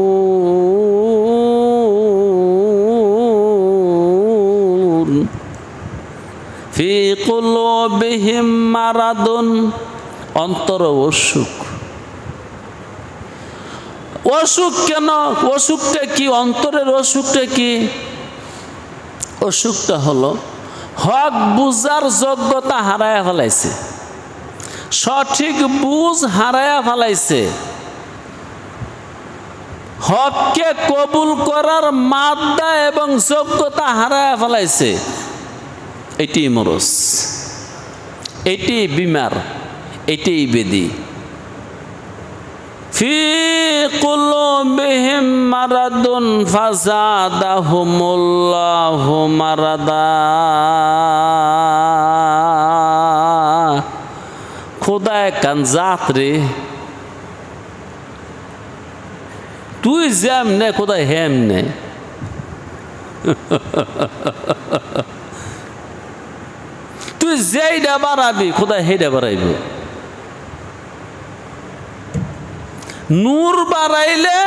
ফি কুলুবিহিম মারাদুন, অন্তর অসুখ। অসুখ কেন? অসুখটা কি? অন্তরের অসুখটা কি? অসুখটা হলো হক বুঝার যোগ্যতা হারায়া ফেলাইছে, সঠিক বুঝ হারায়া ফেলাইছে, হককে কবুল করার মাদ্দা এবং যোগ্যতা হারায়া ফেলাইছে। এটি মরস, এটি বিমার, এটি বেদি। ফি কুলুবিহিম মারাদুন ফাযাদাহুমুল্লাহু মারাদা। খোদায় কান জাত রে, তুই যেমনে খোদায় হেমনে। তুই যেইটা বাড়াবি খোদায় সেইটা বাড়াইব। নূর বাড়াইলে,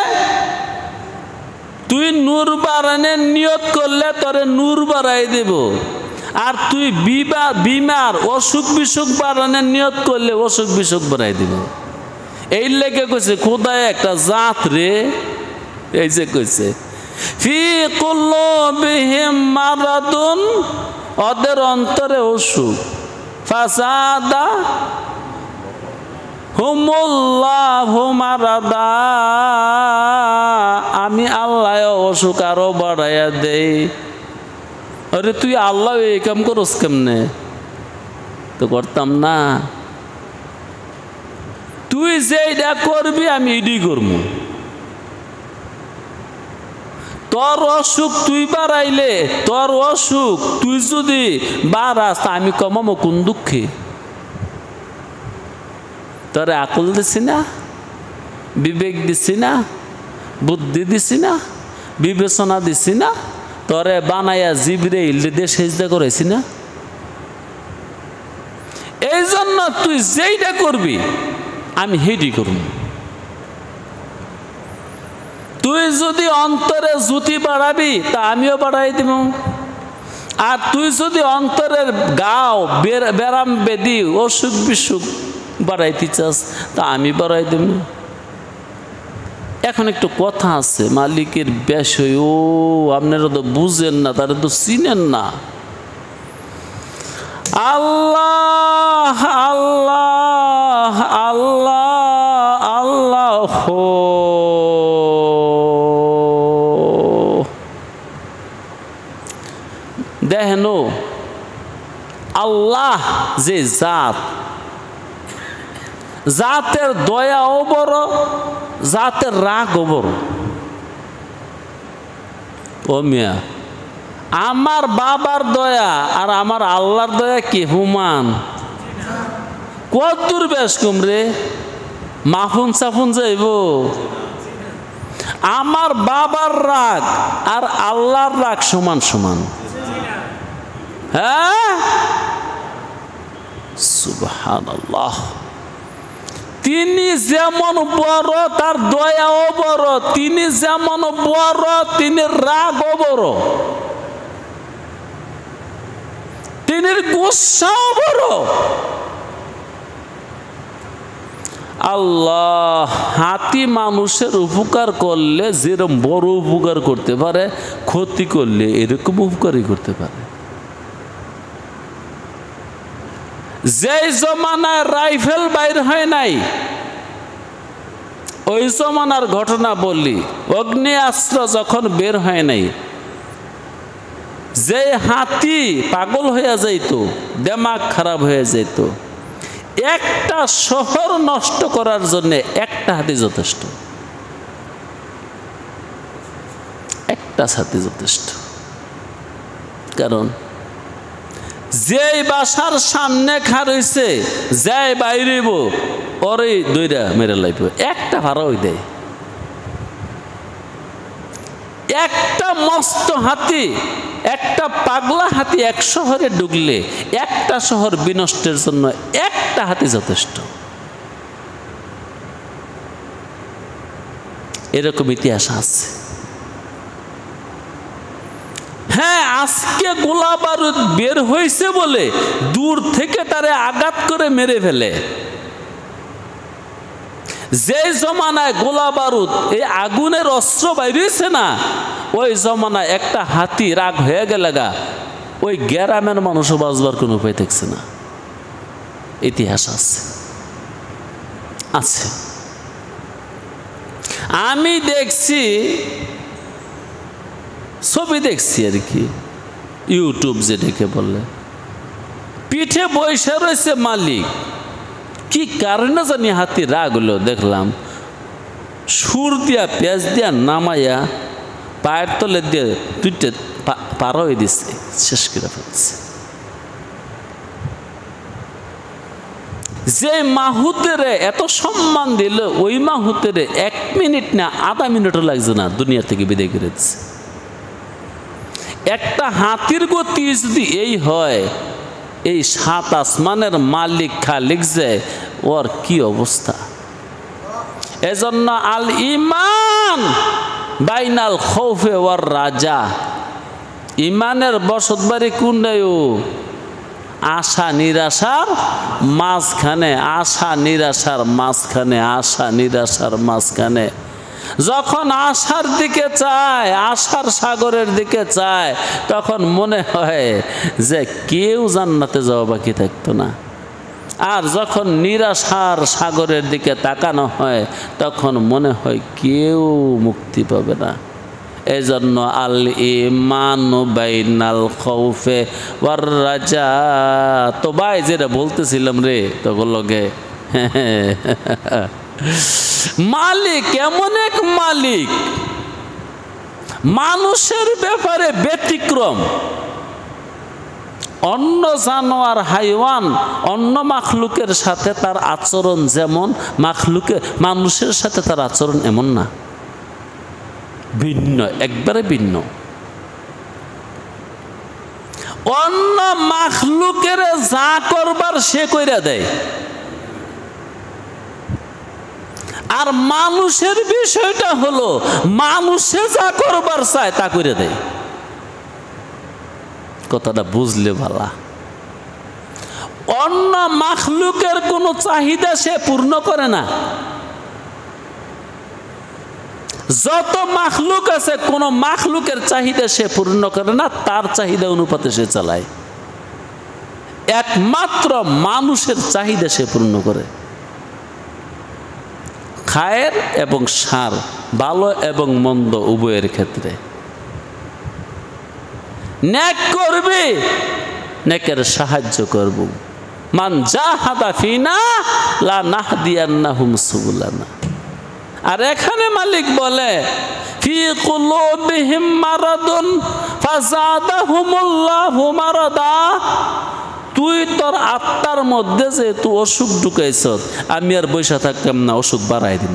তুই নূর বাড়ানোর নিয়ত করলে তোরে নূর বাড়াই দেব। আর তুই বিমার অসুখ বিসুখ বাড়ানোর নিয়ত করলে অসুখ বিসুখ বাড়াই দেব। এই লেগে কইছে খোদায় একটা জাত রে। এই যে কইছে ফি কুলুবিহিম মারাদুন, ওদের অন্তরে অসুখ। ফাসাদা হুমুল্লাহু মারাদা, আমি আল্লাহ অসুখ আরো বাড়াইয়া দেই। আরে তুই আল্লাহ এই কাম করস কেমনে? তো করতাম না। তুই যেইটা করবি আমি এডি করবো। তোর অসুখ তুই বাড়াইলে, তোর অসুখ তুই যদি বাড়াস আমি কমাবো কোন দুঃখে? তোরে আকল দিছি না, বিবেক দিছি না, বুদ্ধি দিছি না, বিবেচনা দিছি না, তোরে বানাইয়া জিবরাইল দিয়ে সেজদা করাইছি না? এই জন্য তুই যেইটা করবি আমি হেডি করব। তুই যদি অন্তরে জুতি বাড়াবি তা আমিও বাড়াই দিব। আর তুই যদি অন্তরের গাও বেরাম বেদি অসুখ বিসুখ বাড়াইতে চাস, তা আমি বাড়াই দেব না। এখন একটু কথা আছে, মালিকের বিষয়, ও আপনারা তো বুঝেন না, তারা তো চিনেন না। আল্লাহ আল্লাহ আল্লাহ আল্লাহ, দেখেন আল্লাহ যে জাত, জাতের দয়াও বড়, জাতের রাগও বড়। ও মিয়া, আমার বাবার দয়া আর আমার আল্লাহর দয়া কি হুমান? কত দূর বেশ কুমরে, মাফুন সাফুন যাইব। আমার বাবার রাগ আর আল্লাহর রাগ সমান সমান। হ্যাঁ, সুবহানাল্লাহ। তিনি যেমন বড় তার দয়াও বড়, তিনি যেমন বড় তিনি রাগও বড়, তিনি গুসাও বড়। আল্লাহ হাতি মানুষের উপকার করলে যেরকম বড় উপকার করতে পারে, ক্ষতি করলে এরকম উপকারই করতে পারে। যেই জমানায় রাইফেল বাইর হয় নাই, ওই জমানার ঘটনা বললি, অগ্নেয়াস্ত্র যখন বের হয় নাই, যে হাতি পাগল হয়ে যাইত, দিমাগ খারাপ হয়ে যাইত, একটা শহর নষ্ট করার জন্য একটা হাতি যথেষ্ট, একটা হাতি যথেষ্ট। কারণ যেই বাসার সামনে খারইছে, যাই বাইরেব ওরে দুইটা মেরে লাইব, একটা ভাড়া হই দেয়। একটা মস্ত হাতি, একটা পাগলা হাতি এক শহরে ঢুকলে একটা শহর বিনষ্টের জন্য একটা হাতি যথেষ্ট। এরকম ইতিহাস আছে। হ্যাঁ, আজকে গোলা বারুদ বের হয়েছে বলে দূর থেকে তারে আঘাত করে মেরে ফেলে। যে জমানায় গোলা বারুদ এই আগুনের অস্ত্র বাইরেছে না, ওই জমানায় একটা হাতি রাগ হয়ে গেলে গা ওই গ্রামের মানুষও বাঁচবার কোনো উপায় থাকছে না। ইতিহাস আছে আছে। আমি দেখছি, ছবি দেখছি আর কি, ইউটিউব যেটাকে বলে, পিঠে বসে রয়েছে মালিক। কি কারণে জানি হাতি রাগ হলো, দেখলাম সুর দিয়া পেঁয়াজ দিয়া নামাইয়া পায়ের তলে দিয়ে দুইটা পার হয়ে দিচ্ছে, শেষ করে ফেলছে। যে মাহুতের এত সম্মান দিল, ওই মাহুতের 1 মিনিট না আধা মিনিটও লাগছে না, দুনিয়া থেকে বিদায় করে দিচ্ছে। একটা হাতির গতি যদি এই হয়, এই 7 আসমানের মালিক খালিক যে, ওর কি অবস্থা। এজন্য আল ইমান বাইনাল খৌফে ওয়ার রাজা, ইমানের বসত বাড়ি কোনটাই? আশা নিরাশার মাঝখানে, আশা নিরাশার মাঝখানে, আশা নিরাশার মাঝখানে। যখন আশার দিকে চায়, আশার সাগরের দিকে চায়, তখন মনে হয় যে কেউ জান্নাতে যাওয়া বাকি থাকতো না। আর যখন নিরাশার সাগরের দিকে তাকানো হয়, তখন মনে হয় কেউ মুক্তি পাবে না। এই জন্য আল ইমানু বাইনাল খৌফে ওয়ার রাজা। তো ভাই যেটা বলতেছিলাম রে, তখন লগে মালিক এমন এক মালিক, মানুষের ব্যাপারে ব্যতিক্রম। অন্য জানোয়ার হাইওয়ান, অন্য মাখলুকের সাথে তার আচরণ যেমন, মানুষের সাথে তার আচরণ এমন না, ভিন্ন, একবারে ভিন্ন। অন্য মাখলুকের যা করবার সে কইরা দেয়, আর মানুষের বিষয়টা হলো মানুষে যা করবার চায় তা করে দেয়। কথাটা বুঝলে ভালা। অন্য মাখলুকের কোনো চাহিদা সে পূর্ণ করে না। যত মাখলুক আছে কোন মাখলুকের চাহিদা সে পূর্ণ করে না, তার চাহিদা অনুপাতে সে চালায়। একমাত্র মানুষের চাহিদা সে পূর্ণ করে। খায়ের এবং সার, ভালো এবং মন্দ উভয়ের ক্ষেত্রে। নেক করবি, নেকের সাহায্য করব। মান জাহাদা ফিনা লা নাহদিয়ান্নাহুম সুবুলানা। আর এখানে মালিক বলে ফি কুলুবিহিম মারাদুন ফাযাদাহুমুল্লাহু মারাদা। তুই তোর আত্মার মধ্যে যে তুই অসুখ ঢুকাইছ, আমি আর বৈশা থাকতাম না, অসুখ বাড়াই দিন।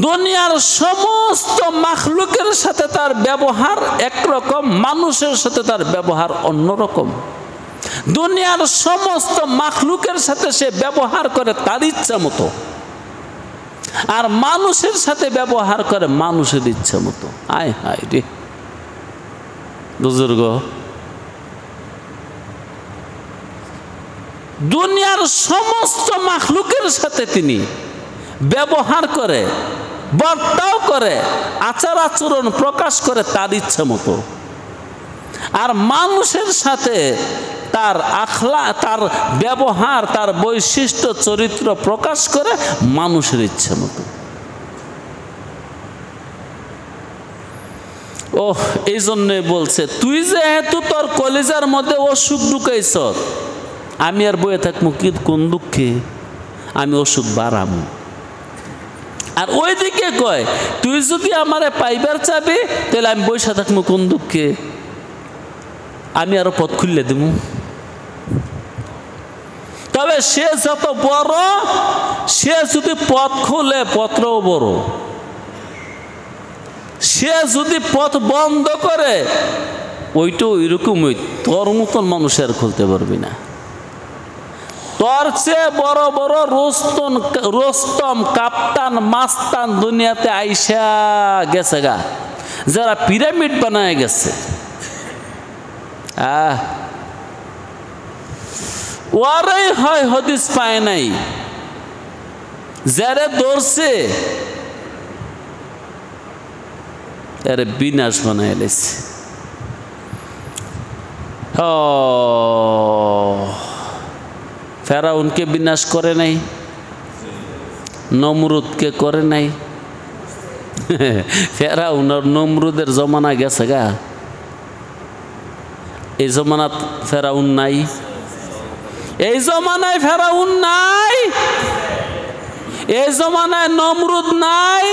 দুনিয়ার সমস্ত মাখলুকের সাথে তার ব্যবহার একরকম, মানুষের সাথে তার ব্যবহার অন্যরকম। দুনিয়ার সমস্ত মাখলুকের সাথে সে ব্যবহার করে তার ইচ্ছা মতো, আর মানুষের সাথে ব্যবহার করে মানুষের ইচ্ছা মতো। আয় হায় রে বুজুর্গ, দুনিয়ার সমস্ত মাখলুকের সাথে তিনি ব্যবহার করে, বর্তাও করে, আচার আচরণ প্রকাশ করে তার ইচ্ছা মতো, আর মানুষের সাথে তার আখলা, তার ব্যবহার, তার বৈশিষ্ট্য চরিত্র প্রকাশ করে মানুষের ইচ্ছা মতো। ওহ, এই জন্যে বলছে তুই যেহেতু তোর কলিজার মধ্যে অসুখ ঢুকাইছ, আমি আর বয়ে থাকবো কি কোন দুঃখে, আমি অসুখ বাড়াবো। আর ওইদিকে কয় তুই যদি আমারে পাইবার চাবি তাহলে আমি বসে থাকবো কোন দুঃখে, আমি আরো পথ খুললে দেব। তবে সে যত বড়, সে যদি পথ খুলে পথও বড়, সে যদি পথ বন্ধ করে ওইটাও ওইরকমই, তোর মতন মানুষ আর খুলতে পারবি না। তোর চেয়ে বড় বড় রোস্তম, কাপ্তান, মাস্তান দুনিয়াতে আইসা গেছে গা, যারা পিরামিড বানায় গেছে। ওরাই হয় হদিস পায় নাই, যারা ধরছে এর বিনাশ বানায় লেছে। ফেরাউনকে বিনাশ করে নাই, নমরুদকে করে নাই। ফেরাউন আর নমরুদের জমানা গেছে গা, এই জমানাত ফেরাউন নাই, এই জমানায় ফেরাউন নাই, এই জমানায় নমরুদ নাই,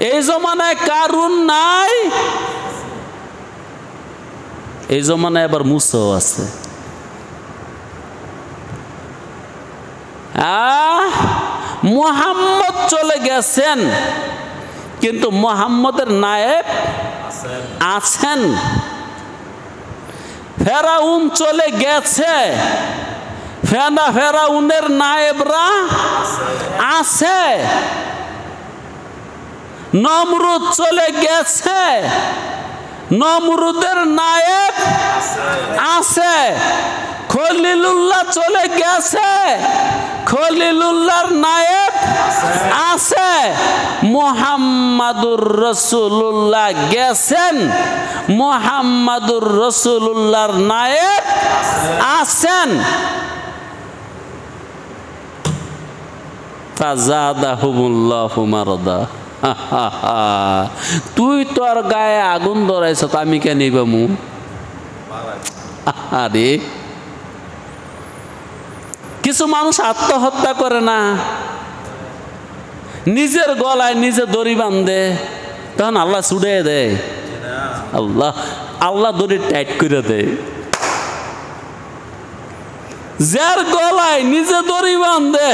এই জমানায় কারুন নাই, এই জমানায় আবার মুসাও আছে। মুহাম্মদ চলে গেছেন, কিন্তু মুহাম্মদের নায়েব আছেন। ফেরাউন চলে গেছে, ফেরাউনের নায়েবরা আছে। নমরুদ চলে গেছে, নমরুদের নায়েব আছে। খলিলুল্লাহ চলে গেছে, খলিলুল্লাহর নায়েব আছে। মুহাম্মাদুর রাসূলুল্লাহ গেছেন, মুহাম্মাদুর রাসূলুল্লাহর নায়েব আছেন। ফাযাদাহুমুল্লাহু মারদা। তুই তোর গায়ে আগুন ধরাইছ, আমি কেন নিবামু? আরে কিছু মানুষ আত্মহত্যা করে না, নিজের গলায় নিজে দড়ি বাঁধে, তখন আল্লাহ ছুড়ে দেয়। আল্লাহ দড়ি টাইট করে দেয়। যার গলায় নিজে দড়ি বাঁধে,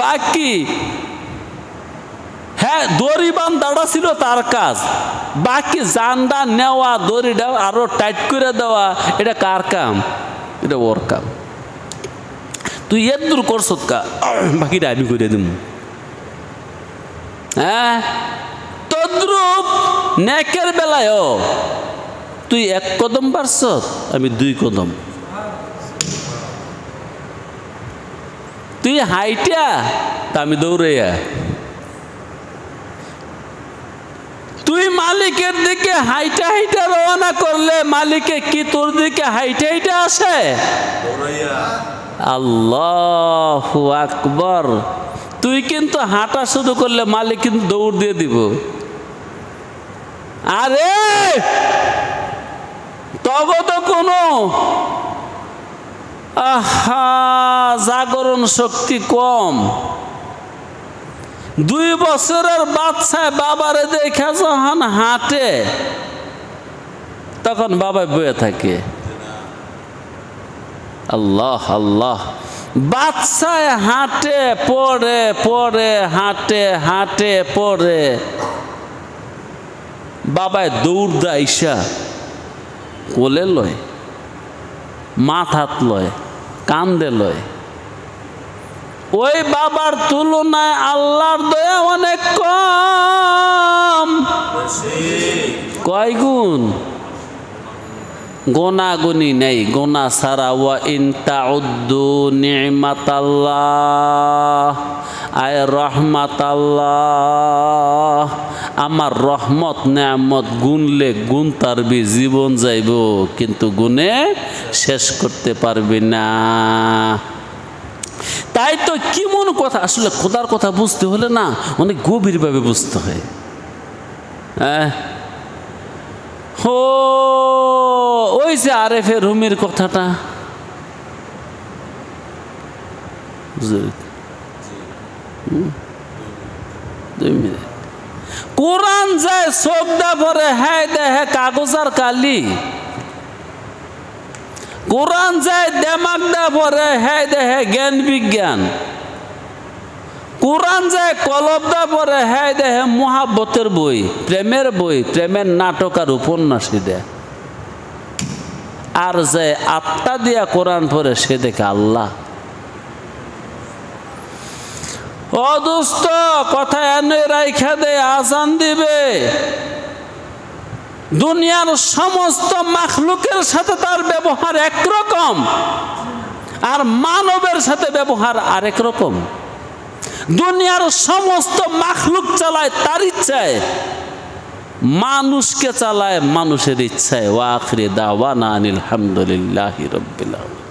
বাকি হ্যাঁ দড়ি বাঁধাটা ছিল তার কাজ, বাকি জানদা নেওয়া, দড়ি দেওয়া, আরো টাইট করে দেওয়া, এটা কার কাম? এটা ওর কাম। তুই এর দূর করছ কা, বাকিটা আমি করে দিব। হ্যাঁ, তদ্রূপ নেকের বেলায়ও তুই 1 কদম বাড়ছ, আমি 2 কদম। তুই হাইটা, তা আমি দৌড়াইয়া। তুই মালিকের দিকে হাইটা হাইটা রওনা করলে মালিকে কি তোর দিকে হাইটা হাইটা আসে? আল্লাহু আকবার। তুই কিন্তু হাঁটা শুরু করলে মালিক কিন্তু দৌড় দিয়ে দিব। আরে তবে তো কোনো জাগরণ শক্তি কম। 2 বছরের বাচ্চায় বাবারে দেখে যখন হাঁটে তখন বাবা বয়ে থাকে। আল্লাহ আল্লাহ। বাচ্চায় হাঁটে পড়ে পড়ে হাঁটে হাঁটে পড়ে, বাবায় দৌড় দেয় আইসা কোলে লয়, মাথাত লয়, কান্দে লয়। ওই বাবার তুলনায় আল্লাহর দয়া অনেক কম। কয় গুণ? গোনাগুনি নেই, গোনা ছাড়া। ওয়া ইন তাউদ্দু নি'মাতাল্লাহ আয় রহমাতাল্লাহ, আমার রহমত নেয়ামত গুনলে গুণ পারবি, জীবন যাইব, কিন্তু গুনে শেষ করতে পারবি না। তাই তো কেমন কথা, আসলে খোদার কথা বুঝতে হলে না অনেক গভীরভাবে বুঝতে হয়। ও ওই যে আরেফে রুমির কথাটা, কোরআন যায় চোখ দা পরে হ্যাঁ দেহে কাগজ আর কালি, কোরআন যায় দেমাগ দা পরে হ্যাঁ দেহে জ্ঞান বিজ্ঞান, কোরআন যায় কলব দা পরে হ্যাঁ দেহে মহাব্বতের বই, প্রেমের বই, প্রেমের নাটক আর উপন্যাসী দেয়। আর যে আত্মা দিয়া কোরআন পড়ে সে দেখে আল্লাহ। ও দোস্ত, কথা এনে রাইখা দে, আজান দিবে। দুনিয়ার সমস্ত মাখলুকের সাথে তার ব্যবহার একরকম, আর মানবের সাথে ব্যবহার আরেক রকম। দুনিয়ার সমস্ত মাখলুক চালায় তার ইচ্ছায়, মানুষকে চালায় মানুষের ইচ্ছায়। ওয়া আখিরি দাওয়ানা আনিল হামদুলিল্লাহি রাব্বিল আলামিন।